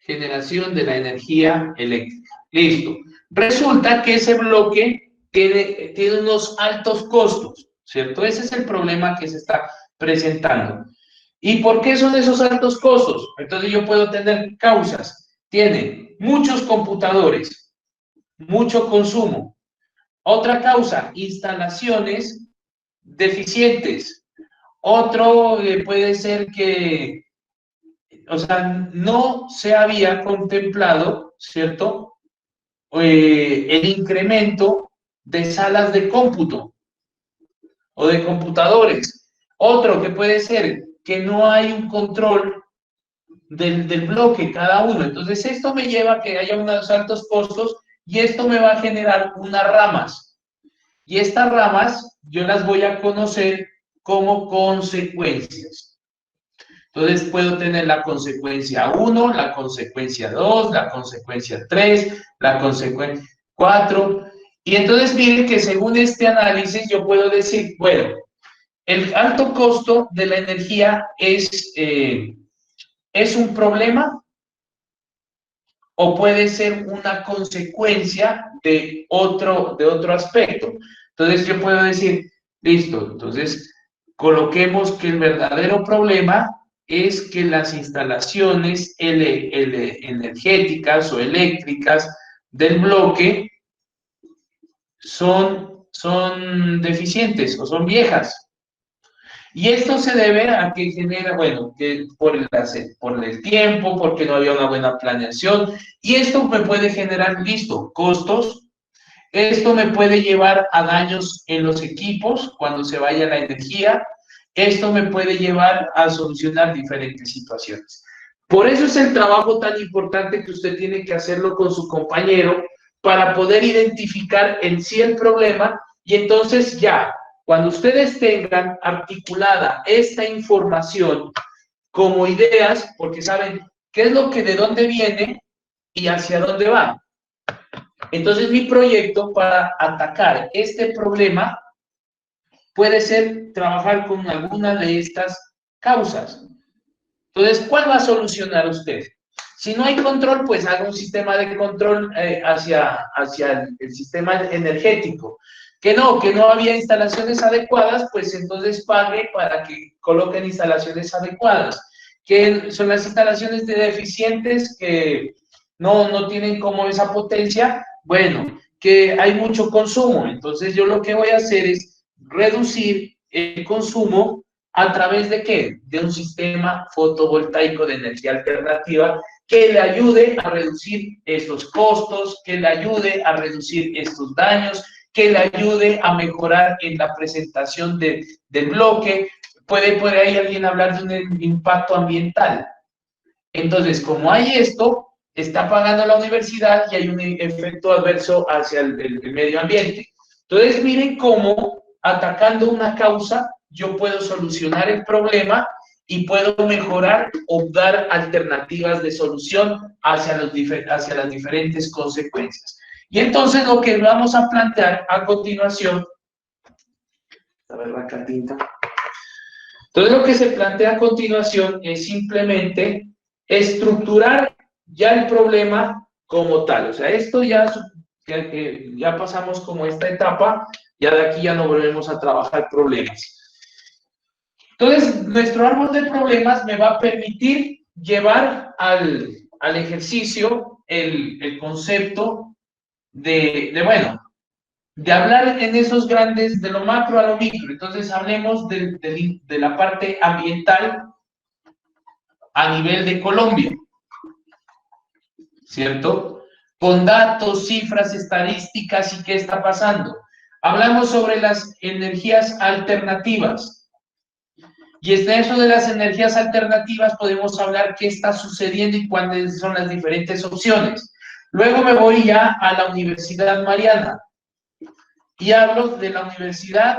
Generación de la energía eléctrica. Listo. Resulta que ese bloque tiene unos altos costos, ¿cierto? Ese es el problema que se está presentando. ¿Y por qué son esos altos costos? Entonces yo puedo tener causas. Tiene muchos computadores, mucho consumo. Otra causa, instalaciones deficientes. Otro puede ser que, o sea, no se había contemplado, ¿cierto? El incremento de salas de cómputo o de computadores. Otro que puede ser que no hay un control del bloque cada uno. Entonces, esto me lleva a que haya unos altos costos y esto me va a generar unas ramas. Y estas ramas yo las voy a conocer como consecuencias. Entonces puedo tener la consecuencia 1, la consecuencia 2, la consecuencia 3, la consecuencia 4. Y entonces miren que según este análisis yo puedo decir, bueno, el alto costo de la energía es un problema o puede ser una consecuencia de otro aspecto. Entonces yo puedo decir, listo, entonces coloquemos que el verdadero problema es que las instalaciones energéticas o eléctricas del bloque son deficientes o son viejas. Y esto se debe a que genera, bueno, que por el tiempo, porque no había una buena planeación, y esto me puede generar, listo, costos, esto me puede llevar a daños en los equipos cuando se vaya la energía, esto me puede llevar a solucionar diferentes situaciones. Por eso es el trabajo tan importante que usted tiene que hacerlo con su compañero para poder identificar en sí el problema y entonces ya, cuando ustedes tengan articulada esta información como ideas, porque saben qué es lo que de dónde viene y hacia dónde va. Entonces mi proyecto para atacar este problema puede ser trabajar con alguna de estas causas. Entonces, ¿cuál va a solucionar usted? Si no hay control, pues haga un sistema de control hacia el sistema energético. Que no había instalaciones adecuadas, pues entonces pague para que coloquen instalaciones adecuadas. Que son las instalaciones deficientes que no tienen como esa potencia, bueno, que hay mucho consumo. Entonces yo lo que voy a hacer es reducir el consumo ¿a través de qué? De un sistema fotovoltaico de energía alternativa que le ayude a reducir estos costos, que le ayude a reducir estos daños, que le ayude a mejorar en la presentación del bloque. Puede ahí alguien hablar de un impacto ambiental. Entonces, como hay esto, está pagando la universidad y hay un efecto adverso hacia el medio ambiente. Entonces, miren cómo atacando una causa yo puedo solucionar el problema y puedo mejorar o dar alternativas de solución hacia las diferentes consecuencias. Y entonces lo que vamos a plantear a continuación, a ver la cartita. Entonces lo que se plantea a continuación es simplemente estructurar ya el problema como tal. O sea, esto ya pasamos como esta etapa, ya de aquí ya no volvemos a trabajar problemas. Entonces, nuestro árbol de problemas me va a permitir llevar al ejercicio el concepto de hablar en esos grandes, de lo macro a lo micro. Entonces, hablemos de la parte ambiental a nivel de Colombia, ¿cierto? Con datos, cifras, estadísticas y qué está pasando. Hablamos sobre las energías alternativas. Y en eso de las energías alternativas podemos hablar qué está sucediendo y cuáles son las diferentes opciones. Luego me voy ya a la Universidad Mariana. y hablo de la universidad,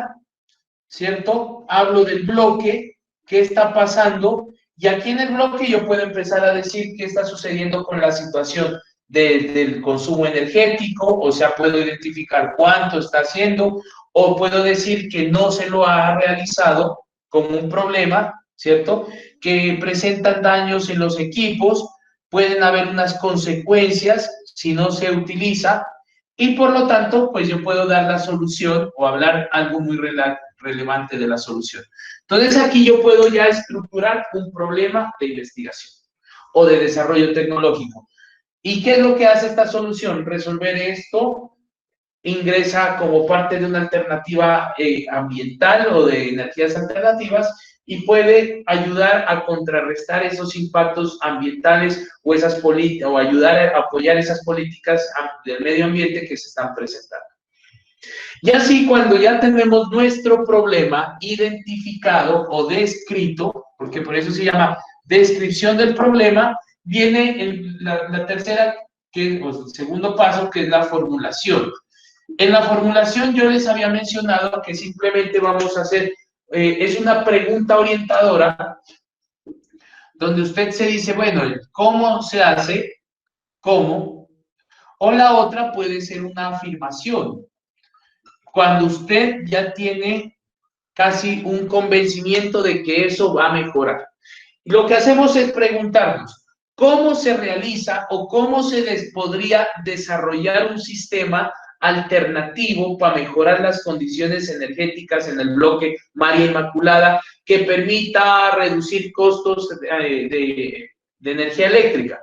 ¿cierto? Hablo del bloque, qué está pasando, y aquí en el bloque yo puedo empezar a decir qué está sucediendo con la situación del consumo energético, o sea, puedo identificar cuánto está haciendo, o puedo decir que no se lo ha realizado como un problema, ¿cierto? Que presentan daños en los equipos, pueden haber unas consecuencias si no se utiliza, y por lo tanto, pues yo puedo dar la solución o hablar algo muy relevante de la solución. Entonces aquí yo puedo ya estructurar un problema de investigación o de desarrollo tecnológico. ¿Y qué es lo que hace esta solución? Resolver esto ingresa como parte de una alternativa ambiental o de energías alternativas y puede ayudar a contrarrestar esos impactos ambientales o esas o ayudar a apoyar esas políticas del medio ambiente que se están presentando. Y así, cuando ya tenemos nuestro problema identificado o descrito, porque por eso se llama descripción del problema, viene la tercera, o el segundo paso, que es la formulación. En la formulación yo les había mencionado que simplemente vamos a hacer, es una pregunta orientadora, donde usted se dice, bueno, ¿cómo se hace? ¿Cómo? O la otra puede ser una afirmación. Cuando usted ya tiene casi un convencimiento de que eso va a mejorar. Lo que hacemos es preguntarnos, ¿cómo se realiza o cómo se podría desarrollar un sistema alternativo para mejorar las condiciones energéticas en el bloque María Inmaculada que permita reducir costos de energía eléctrica?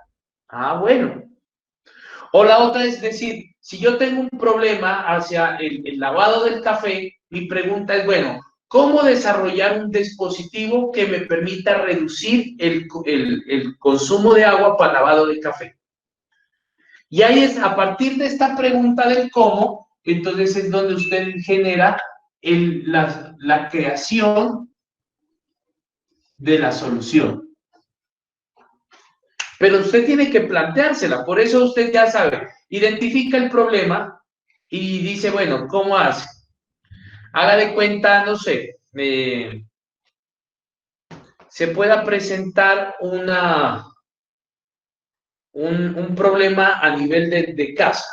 Ah, bueno. O la otra es decir, si yo tengo un problema hacia el lavado del café, mi pregunta es, bueno, ¿cómo desarrollar un dispositivo que me permita reducir el consumo de agua para lavado de café? Y ahí es, a partir de esta pregunta del cómo, entonces es donde usted genera la creación de la solución. Pero usted tiene que planteársela, por eso usted ya sabe, identifica el problema y dice, bueno, ¿cómo hace? Haga de cuenta, no sé, se pueda presentar un problema a nivel de casa.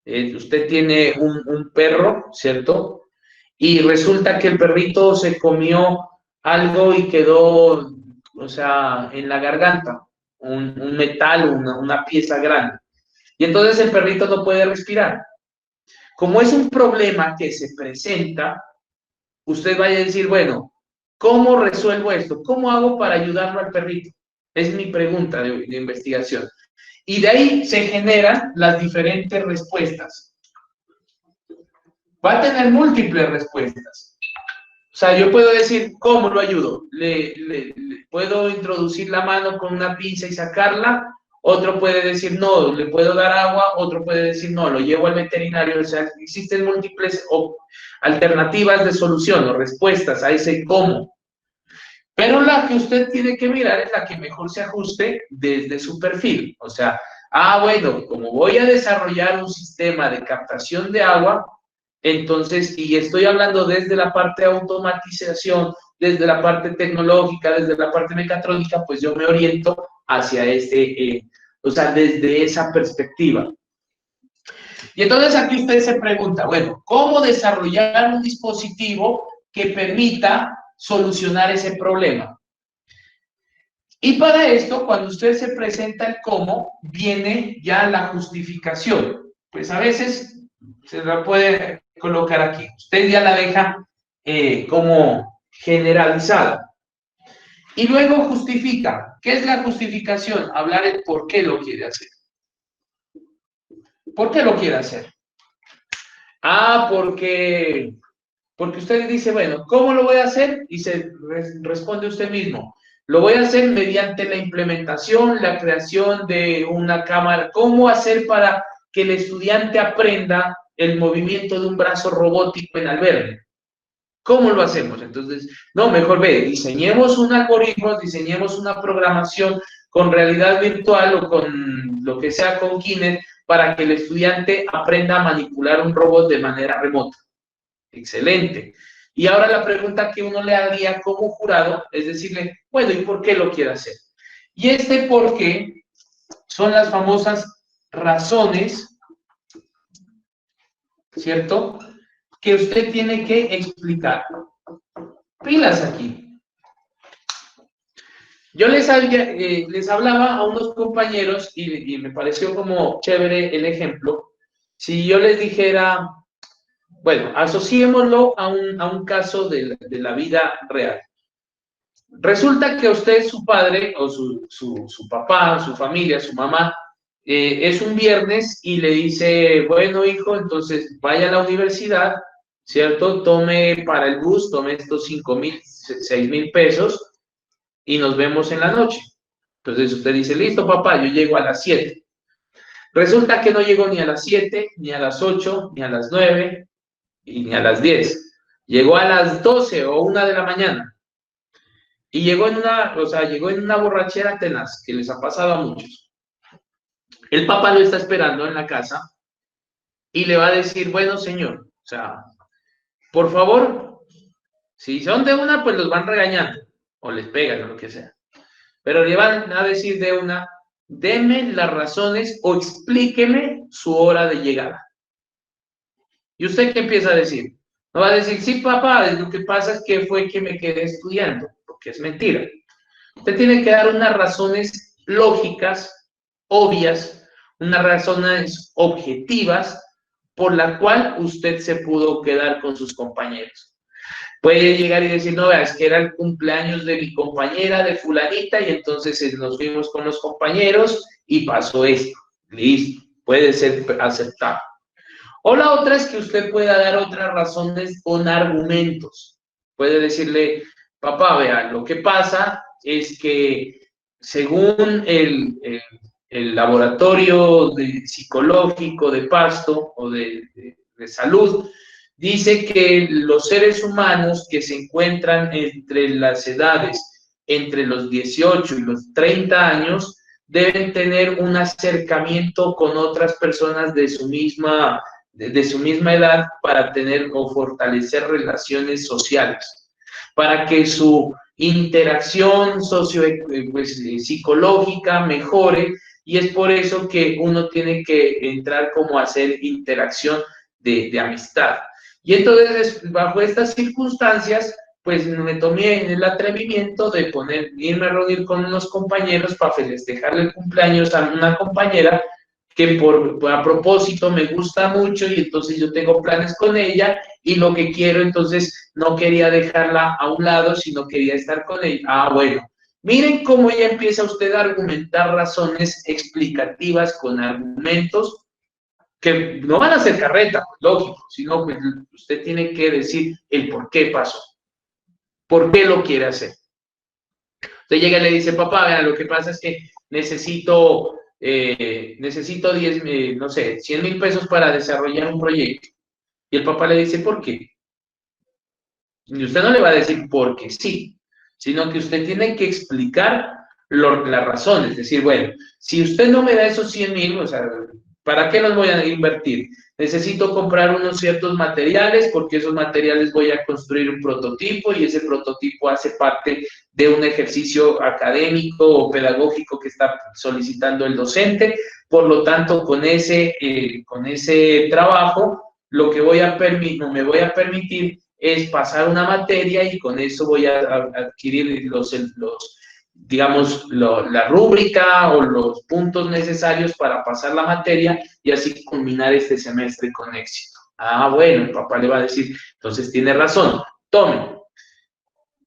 Usted tiene un perro, ¿cierto? Y resulta que el perrito se comió algo y quedó, o sea, en la garganta, un metal, una pieza grande. Y entonces el perrito no puede respirar. Como es un problema que se presenta, usted vaya a decir, bueno, ¿cómo resuelvo esto? ¿Cómo hago para ayudarlo al perrito? Es mi pregunta de investigación. Y de ahí se generan las diferentes respuestas. Va a tener múltiples respuestas. O sea, yo puedo decir, ¿cómo lo ayudo? ¿Le puedo introducir la mano con una pinza y sacarla? Otro puede decir, no, le puedo dar agua. Otro puede decir, no, lo llevo al veterinario. O sea, existen múltiples alternativas de solución o respuestas a ese cómo. Pero la que usted tiene que mirar es la que mejor se ajuste desde su perfil. O sea, bueno, como voy a desarrollar un sistema de captación de agua, entonces, y estoy hablando desde la parte de automatización, desde la parte tecnológica, desde la parte mecatrónica, pues yo me oriento hacia o sea, desde esa perspectiva. Y entonces aquí usted se pregunta, bueno, ¿cómo desarrollar un dispositivo que permita solucionar ese problema? Y para esto, cuando usted se presenta el cómo, viene ya la justificación. Pues a veces se la puede colocar aquí. Usted ya la deja como generalizada. Y luego justifica. ¿Qué es la justificación? Hablar el por qué lo quiere hacer. ¿Por qué lo quiere hacer? Porque usted dice, bueno, ¿cómo lo voy a hacer? Y se responde usted mismo. Lo voy a hacer mediante la implementación, la creación de una cámara. ¿Cómo hacer para que el estudiante aprenda el movimiento de un brazo robótico en albergue? ¿Cómo lo hacemos? Entonces, no, mejor diseñemos un algoritmo, diseñemos una programación con realidad virtual o con lo que sea con Kinect para que el estudiante aprenda a manipular un robot de manera remota. Excelente. Y ahora la pregunta que uno le haría como jurado es decirle, bueno, ¿y por qué lo quiere hacer? Y este por qué son las famosas razones, ¿cierto?, que usted tiene que explicar. Pilas aquí. Yo les hablaba a unos compañeros y me pareció como chévere el ejemplo. Si yo les dijera, bueno, asociémoslo a un caso de la vida real. Resulta que usted, su padre o su papá, su familia, su mamá, es un viernes y le dice, bueno, hijo, entonces vaya a la universidad, ¿cierto? Tome para el bus, tome estos 5,000, 6,000 pesos y nos vemos en la noche. Entonces usted dice, listo, papá, yo llego a las 7. Resulta que no llegó ni a las 7, ni a las 8, ni a las 9, y ni a las 10. Llegó a las 12 o 1 de la mañana. Y llegó llegó en una borrachera tenaz, que les ha pasado a muchos. El papá lo está esperando en la casa y le va a decir, bueno, señor, o sea, por favor, si son de una, pues los van regañando, o les pegan, o lo que sea. Pero le van a decir de una, deme las razones o explíqueme su hora de llegada. ¿Y usted qué empieza a decir? No va a decir, sí, papá, lo que pasa es que fue que me quedé estudiando, porque es mentira. Usted tiene que dar unas razones lógicas, obvias, unas razones objetivas por la cual usted se pudo quedar con sus compañeros. Puede llegar y decir, no, es que era el cumpleaños de mi compañera, de fulanita, y entonces nos fuimos con los compañeros y pasó esto. Listo, puede ser aceptable. O la otra es que usted pueda dar otras razones con argumentos. Puede decirle, papá, vea, lo que pasa es que según el laboratorio psicológico de Pasto o de salud, dice que los seres humanos que se encuentran entre las edades, entre los 18 y los 30 años, deben tener un acercamiento con otras personas de su misma edad para tener o fortalecer relaciones sociales, para que su interacción psicológica mejore, y es por eso que uno tiene que entrar como a hacer interacción de amistad. Y entonces, bajo estas circunstancias, pues me tomé el atrevimiento de irme a reunir con unos compañeros para festejarle el cumpleaños a una compañera que a propósito me gusta mucho, y entonces yo tengo planes con ella y lo que quiero, entonces no quería dejarla a un lado, sino quería estar con ella. Ah, bueno, miren cómo ya empieza usted a argumentar razones explicativas con argumentos que no van a ser carreta, lógico, sino que usted tiene que decir el por qué pasó, por qué lo quiere hacer. Usted llega y le dice, papá, vea, lo que pasa es que necesito 10, no sé, 100,000 pesos para desarrollar un proyecto. Y el papá le dice, ¿por qué? Y usted no le va a decir porque sí, sino que usted tiene que explicar las razones. Es decir, bueno, si usted no me da esos 100,000, o sea, ¿para qué los voy a invertir? Necesito comprar unos ciertos materiales, porque esos materiales voy a construir un prototipo, y ese prototipo hace parte de un ejercicio académico o pedagógico que está solicitando el docente. Por lo tanto, con ese trabajo, lo que me voy a permitir es pasar una materia, y con eso voy a adquirir digamos, la rúbrica o los puntos necesarios para pasar la materia y así culminar este semestre con éxito. Ah, bueno, el papá le va a decir, entonces tiene razón, tome.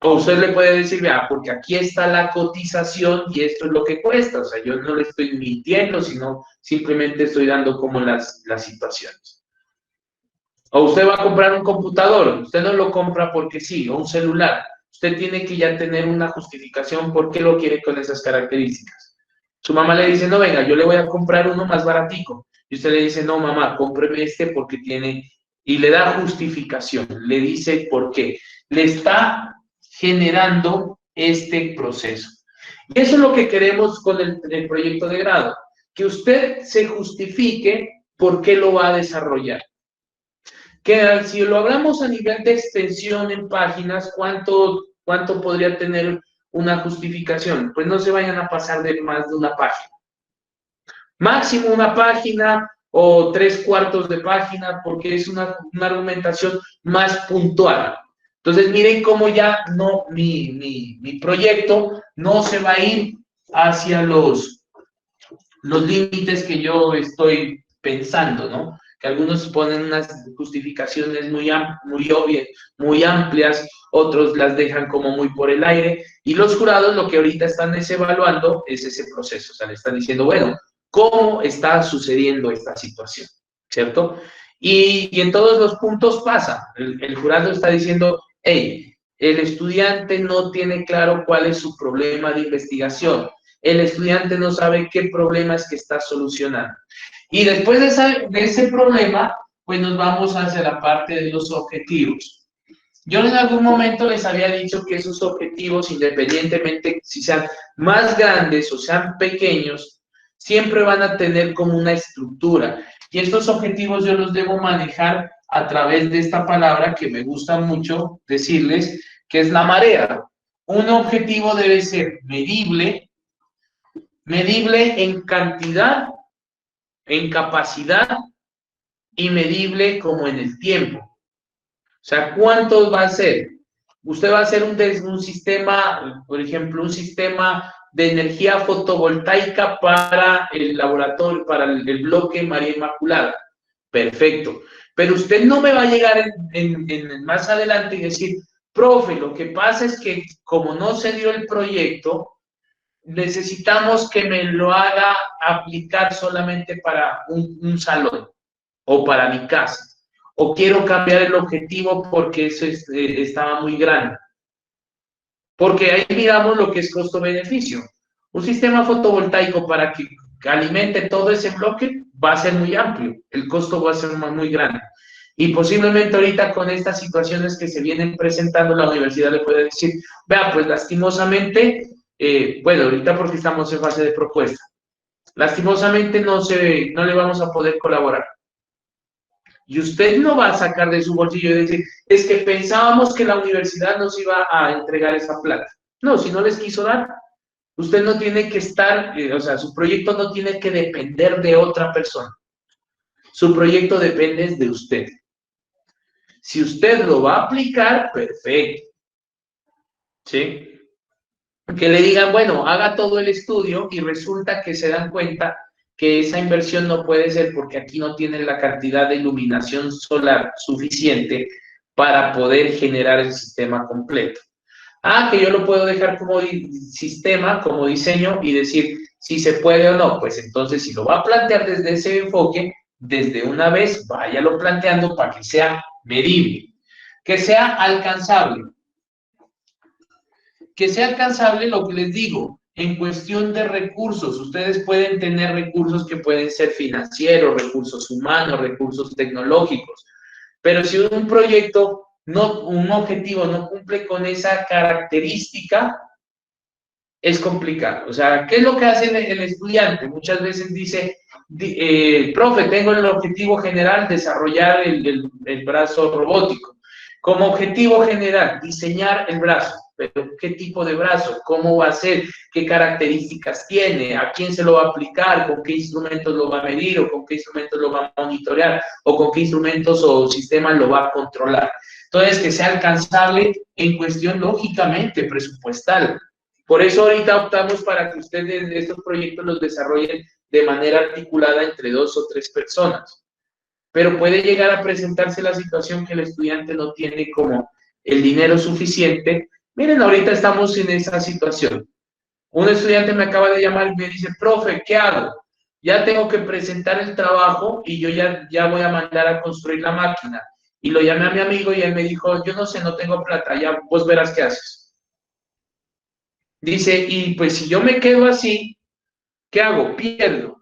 O usted le puede decir, vea, porque aquí está la cotización y esto es lo que cuesta. O sea, yo no le estoy mintiendo, sino simplemente estoy dando como las situaciones. O usted va a comprar un computador, usted no lo compra porque sí, o un celular. Usted tiene que ya tener una justificación por qué lo quiere con esas características. Su mamá le dice, no, venga, yo le voy a comprar uno más baratico. Y usted le dice, no, mamá, cómpreme este porque tiene... Y le da justificación, le dice por qué. Le está generando este proceso. Y eso es lo que queremos con el proyecto de grado, que usted se justifique por qué lo va a desarrollar. Que si lo hablamos a nivel de extensión en páginas, ¿cuánto podría tener una justificación? Pues no se vayan a pasar de más de una página. Máximo una página o 3/4 de página, porque es una argumentación más puntual. Entonces, miren cómo ya no, mi proyecto no se va a ir hacia los límites que yo estoy pensando, ¿no? Que algunos ponen unas justificaciones muy obvias, muy amplias, otros las dejan como muy por el aire, y los jurados lo que ahorita están evaluando es ese proceso, o sea, le están diciendo, bueno, ¿cómo está sucediendo esta situación? ¿Cierto? Y en todos los puntos pasa, el jurado está diciendo, hey, el estudiante no tiene claro cuál es su problema de investigación, el estudiante no sabe qué problema es que está solucionando. Y después de ese problema, pues nos vamos hacia la parte de los objetivos. Yo en algún momento les había dicho que esos objetivos, independientemente si sean más grandes o sean pequeños, siempre van a tener como una estructura. Y estos objetivos yo los debo manejar a través de esta palabra que me gusta mucho decirles, que es la marea. Un objetivo debe ser medible en cantidad, en capacidad y medible como en el tiempo. O sea, ¿cuánto va a ser? Usted va a hacer un sistema, por ejemplo, un sistema de energía fotovoltaica para el laboratorio, para el bloque María Inmaculada. Perfecto. Pero usted no me va a llegar más adelante y decir, profe, lo que pasa es que como no se dio el proyecto, necesitamos que me lo haga aplicar solamente para un salón o para mi casa. O quiero cambiar el objetivo porque eso estaba muy grande. Porque ahí miramos lo que es costo-beneficio. Un sistema fotovoltaico para que alimente todo ese bloque va a ser muy amplio. El costo va a ser muy grande. Y posiblemente ahorita con estas situaciones que se vienen presentando, la universidad le puede decir, vea, pues lastimosamente, bueno, ahorita porque estamos en fase de propuesta, lastimosamente no le vamos a poder colaborar. Y usted no va a sacar de su bolsillo y decir, es que pensábamos que la universidad nos iba a entregar esa plata. No, si no les quiso dar, usted no tiene que estar, o sea, su proyecto no tiene que depender de otra persona. Su proyecto depende de usted. Si usted lo va a aplicar, perfecto. ¿Sí? Que le digan, bueno, haga todo el estudio y resulta que se dan cuenta que esa inversión no puede ser porque aquí no tienen la cantidad de iluminación solar suficiente para poder generar el sistema completo. Ah, que yo lo puedo dejar como sistema, como diseño y decir si se puede o no. Pues entonces, si lo va a plantear desde ese enfoque, desde una vez váyalo planteando para que sea medible, que sea alcanzable. Que sea alcanzable, lo que les digo, en cuestión de recursos. Ustedes pueden tener recursos que pueden ser financieros, recursos humanos, recursos tecnológicos, pero si un proyecto, un objetivo no cumple con esa característica, es complicado. O sea, ¿qué es lo que hace el estudiante? Muchas veces dice, profe, tengo el objetivo general desarrollar el brazo robótico. Como objetivo general, diseñar el brazo. Pero ¿qué tipo de brazo? ¿Cómo va a ser? ¿Qué características tiene? ¿A quién se lo va a aplicar? ¿Con qué instrumentos lo va a medir? ¿O con qué instrumentos lo va a monitorear? ¿O con qué instrumentos o sistemas lo va a controlar? Entonces, que sea alcanzable en cuestión, lógicamente, presupuestal. Por eso ahorita optamos para que ustedes estos proyectos los desarrollen de manera articulada entre 2 o 3 personas. Pero puede llegar a presentarse la situación que el estudiante no tiene como el dinero suficiente. Miren, ahorita estamos en esa situación. Un estudiante me acaba de llamar y me dice, profe, ¿qué hago? Ya tengo que presentar el trabajo y yo ya voy a mandar a construir la máquina. Y lo llamé a mi amigo y él me dijo, yo no sé, no tengo plata, ya vos verás qué haces. Dice, y pues si yo me quedo así, ¿qué hago? Pierdo.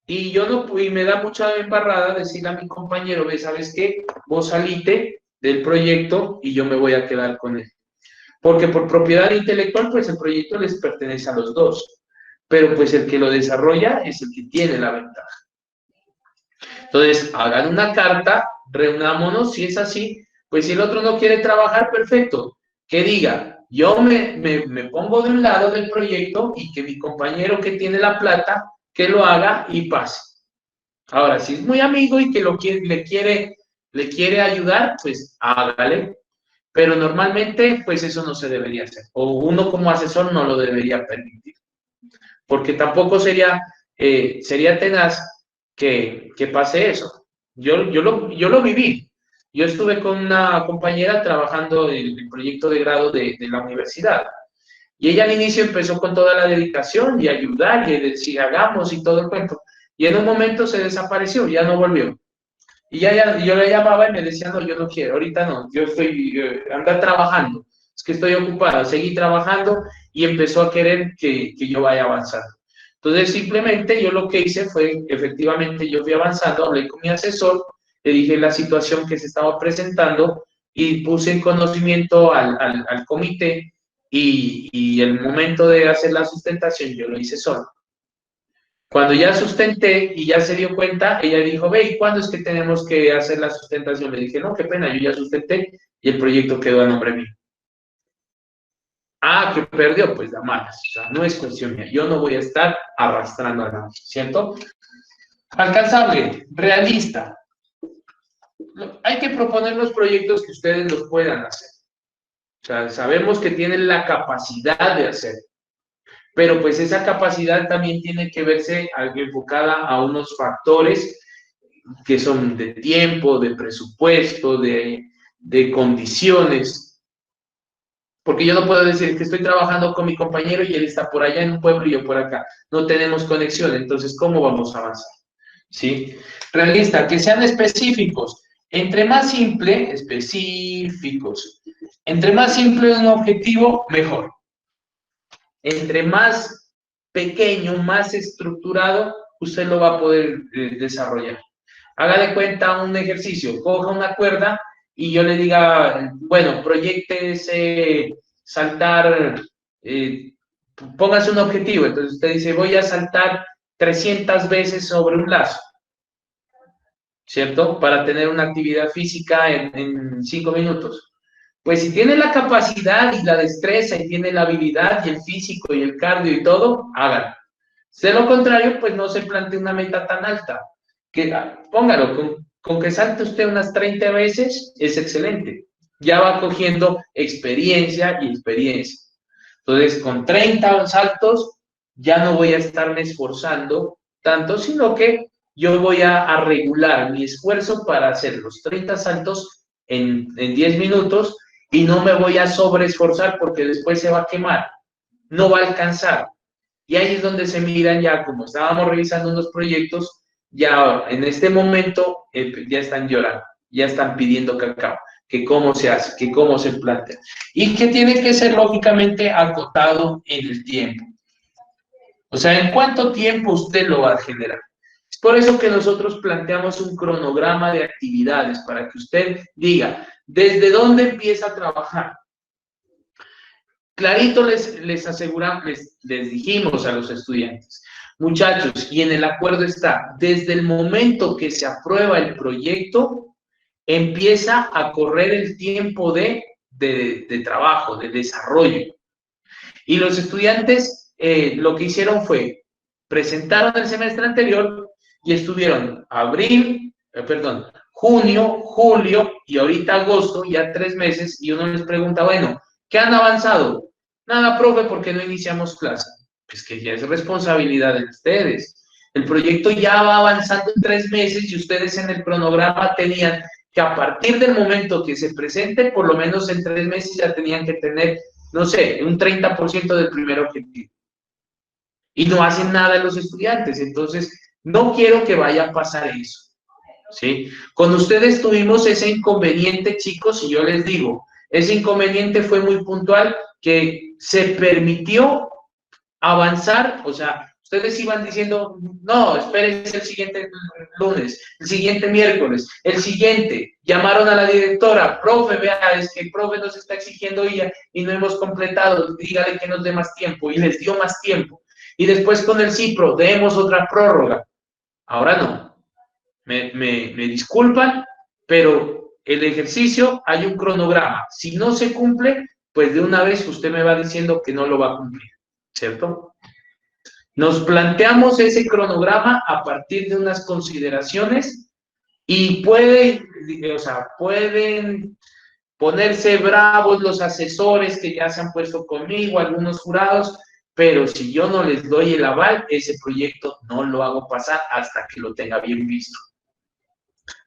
Y me da mucha embarrada decirle a mi compañero, ve, ¿sabes qué? Vos salite del proyecto y yo me voy a quedar con él. Porque por propiedad intelectual, pues el proyecto les pertenece a los dos. Pero pues el que lo desarrolla es el que tiene la ventaja. Entonces, hagan una carta, reunámonos, si es así, pues si el otro no quiere trabajar, perfecto, que diga, yo me pongo de un lado del proyecto y que mi compañero que tiene la plata, que lo haga y pase. Ahora, si es muy amigo y que le quiere ayudar, pues hágale. Pero normalmente, pues eso no se debería hacer. O uno como asesor no lo debería permitir. Porque tampoco sería tenaz que pase eso. Yo lo viví. Yo estuve con una compañera trabajando en el proyecto de grado de la universidad. Y ella al inicio empezó con toda la dedicación y ayudar y decir, hagamos y todo el cuento. Y en un momento se desapareció, ya no volvió. Y yo le llamaba y me decía, no, yo no quiero, ahorita no, yo estoy, anda trabajando, es que estoy ocupada, seguí trabajando y empezó a querer que yo vaya avanzando. Entonces, simplemente yo lo que hice fue, efectivamente, yo fui avanzando, hablé con mi asesor, le dije la situación que se estaba presentando y puse en conocimiento al comité y el momento de hacer la sustentación yo lo hice solo. Cuando ya sustenté y ya se dio cuenta, ella dijo, ve, ¿y cuándo es que tenemos que hacer la sustentación? Le dije, no, qué pena, yo ya sustenté y el proyecto quedó a nombre mío. Ah, que perdió, pues la malas. O sea, no es cuestión mía. Yo no voy a estar arrastrando a nadie, ¿cierto? Alcanzable, realista. Hay que proponer los proyectos que ustedes los puedan hacer. O sea, sabemos que tienen la capacidad de hacer. Pero pues esa capacidad también tiene que verse enfocada a unos factores que son de tiempo, de presupuesto, de condiciones. Porque yo no puedo decir que estoy trabajando con mi compañero y él está por allá en un pueblo y yo por acá. No tenemos conexión, entonces, ¿cómo vamos a avanzar? ¿Sí? Realista, que sean específicos. Entre más simple, específicos. Entre más simple un objetivo, mejor. Entre más pequeño, más estructurado, usted lo va a poder desarrollar. Haga de cuenta un ejercicio, coja una cuerda y yo le diga, bueno, proyéctese saltar, póngase un objetivo. Entonces usted dice, voy a saltar 300 veces sobre un lazo, ¿cierto? Para tener una actividad física en 5 minutos. Pues si tiene la capacidad y la destreza y tiene la habilidad y el físico y el cardio y todo, hágalo. De lo contrario, pues no se plantee una meta tan alta. Póngalo, con que salte usted unas 30 veces es excelente. Ya va cogiendo experiencia y experiencia. Entonces, con 30 saltos ya no voy a estarme esforzando tanto, sino que yo voy a regular mi esfuerzo para hacer los 30 saltos en 10 minutos y no me voy a sobreesforzar porque después se va a quemar, no va a alcanzar. Y ahí es donde se miran ya, como estábamos revisando unos proyectos, ya en este momento ya están llorando, ya están pidiendo cacao, que cómo se hace, que cómo se plantea. Y que tiene que ser lógicamente acotado en el tiempo. O sea, ¿en cuánto tiempo usted lo va a generar? Es por eso que nosotros planteamos un cronograma de actividades para que usted diga, ¿desde dónde empieza a trabajar? Clarito les aseguramos, les dijimos a los estudiantes, muchachos, y en el acuerdo está, desde el momento que se aprueba el proyecto, empieza a correr el tiempo de trabajo, de desarrollo. Y los estudiantes lo que hicieron fue, presentaron el semestre anterior y estuvieron junio, julio y ahorita agosto, ya 3 meses, y uno les pregunta, bueno, ¿qué han avanzado? Nada, profe, porque no iniciamos clase. Pues que ya es responsabilidad de ustedes. El proyecto ya va avanzando en 3 meses y ustedes en el cronograma tenían que a partir del momento que se presente, por lo menos en 3 meses ya tenían que tener, no sé, un 30% del primer objetivo. Y no hacen nada los estudiantes. Entonces, no quiero que vaya a pasar eso. ¿Sí? Con ustedes tuvimos ese inconveniente, chicos, y yo les digo, ese inconveniente fue muy puntual, que se permitió avanzar, o sea, ustedes iban diciendo, no, espérense el siguiente lunes, el siguiente miércoles, el siguiente, llamaron a la directora, profe, vea, es que el profe nos está exigiendo y no hemos completado, dígale que nos dé más tiempo, y les dio más tiempo, y después con el CIPRO, demos otra prórroga, ahora no. me disculpan, pero el ejercicio hay un cronograma. Si no se cumple, pues de una vez usted me va diciendo que no lo va a cumplir, ¿cierto? Nos planteamos ese cronograma a partir de unas consideraciones y pueden ponerse bravos los asesores que ya se han puesto conmigo, algunos jurados, pero si yo no les doy el aval, ese proyecto no lo hago pasar hasta que lo tenga bien visto.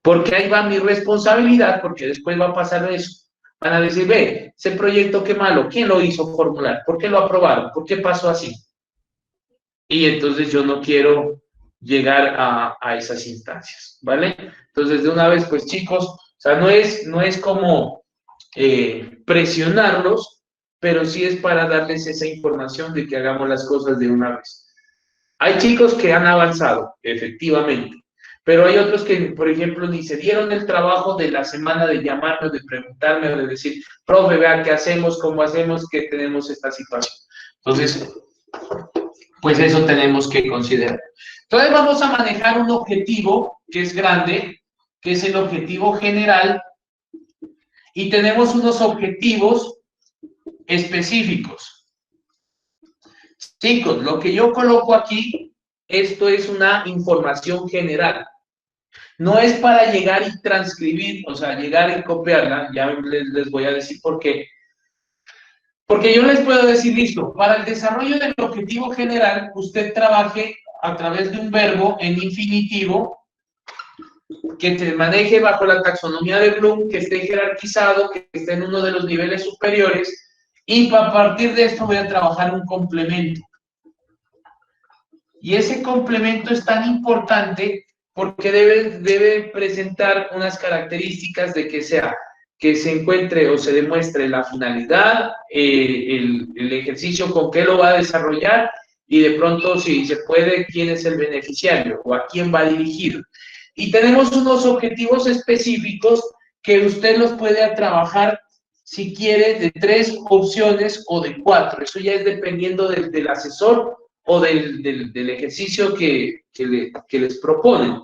Porque ahí va mi responsabilidad, porque después va a pasar eso. Van a decir, ve, ese proyecto qué malo, ¿quién lo hizo formular? ¿Por qué lo aprobaron? ¿Por qué pasó así? Y entonces yo no quiero llegar a esas instancias, ¿vale? Entonces, de una vez, pues chicos, o sea, no es como presionarlos, pero sí es para darles esa información de que hagamos las cosas de una vez. Hay chicos que han avanzado, efectivamente, pero hay otros que, por ejemplo, ni se dieron el trabajo de la semana de llamarme, de preguntarme, o de decir, profe, vea, ¿qué hacemos? ¿Cómo hacemos? ¿Qué tenemos esta situación? Entonces, pues eso tenemos que considerar. Entonces vamos a manejar un objetivo que es grande, que es el objetivo general, y tenemos unos objetivos específicos. Chicos, lo que yo coloco aquí, esto es una información general. No es para llegar y transcribir, o sea, llegar y copiarla, ya les voy a decir por qué. Porque yo les puedo decir, listo, para el desarrollo del objetivo general, usted trabaje a través de un verbo en infinitivo que se maneje bajo la taxonomía de Bloom, que esté jerarquizado, que esté en uno de los niveles superiores, y a partir de esto voy a trabajar un complemento. Y ese complemento es tan importante porque debe presentar unas características de que se encuentre o se demuestre la finalidad, el ejercicio con qué lo va a desarrollar y de pronto, si se puede, quién es el beneficiario o a quién va dirigido. Y tenemos unos objetivos específicos que usted los puede trabajar, si quiere, de 3 opciones o de 4. Eso ya es dependiendo del asesor o del ejercicio que les proponen.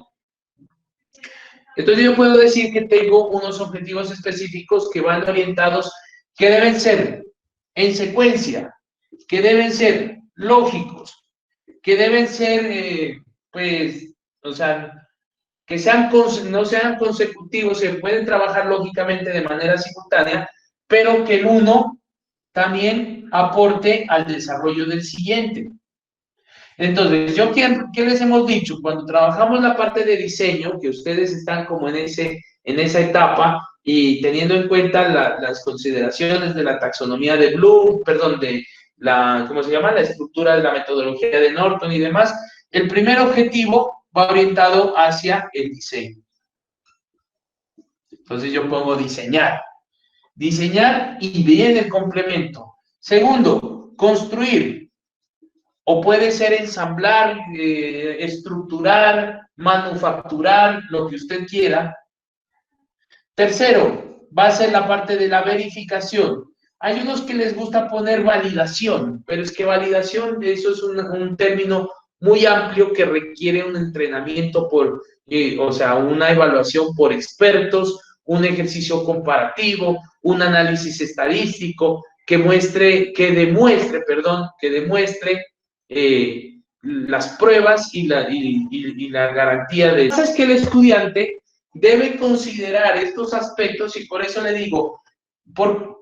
Entonces yo puedo decir que tengo unos objetivos específicos que van orientados, que deben ser en secuencia, que deben ser lógicos, que deben ser, o sea, que no sean consecutivos, se pueden trabajar lógicamente de manera simultánea, pero que el uno también aporte al desarrollo del siguiente. Entonces, ¿qué les hemos dicho? Cuando trabajamos la parte de diseño, que ustedes están como en esa etapa y teniendo en cuenta las consideraciones de la taxonomía de Bloom, perdón, de ¿cómo se llama? La estructura de la metodología de Norton y demás, el primer objetivo va orientado hacia el diseño. Entonces yo pongo diseñar. Diseñar y viene el complemento. Segundo, construir. O puede ser ensamblar, estructurar, manufacturar, lo que usted quiera. Tercero, va a ser la parte de la verificación. Hay unos que les gusta poner validación, pero es que validación, eso es un término muy amplio que requiere un entrenamiento o sea, una evaluación por expertos, un ejercicio comparativo, un análisis estadístico que demuestre las pruebas y la garantía de eso. Es que el estudiante debe considerar estos aspectos y por eso le digo, ¿por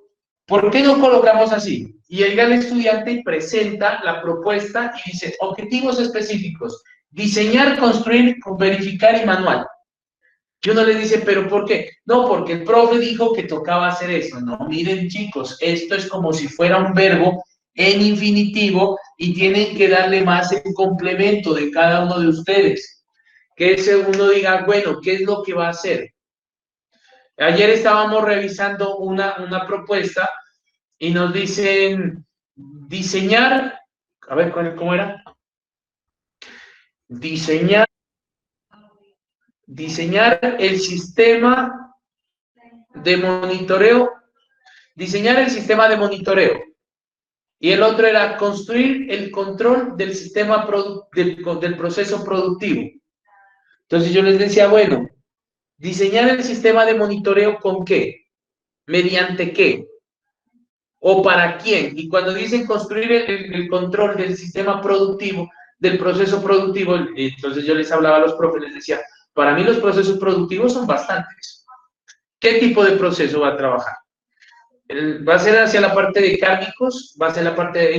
qué no colocamos así? Y llega el estudiante y presenta la propuesta y dice, objetivos específicos, diseñar, construir, verificar y manual. Y uno le dice, ¿pero por qué? No, porque el profe dijo que tocaba hacer eso. No, miren chicos, esto es como si fuera un verbo en infinitivo y tienen que darle más el complemento de cada uno de ustedes. Que ese uno diga, bueno, ¿qué es lo que va a hacer? Ayer estábamos revisando una propuesta y nos dicen diseñar, a ver, ¿cómo era? Diseñar el sistema de monitoreo, diseñar el sistema de monitoreo. Y el otro era construir el control del sistema del proceso productivo. Entonces yo les decía, bueno, diseñar el sistema de monitoreo ¿con qué? ¿Mediante qué? ¿O para quién? Y cuando dicen construir el control del sistema productivo, del proceso productivo, entonces yo les hablaba a los profes, les decía, para mí los procesos productivos son bastantes. ¿Qué tipo de proceso va a trabajar? ¿Va a ser hacia la parte de cárnicos? ¿Va a ser la parte de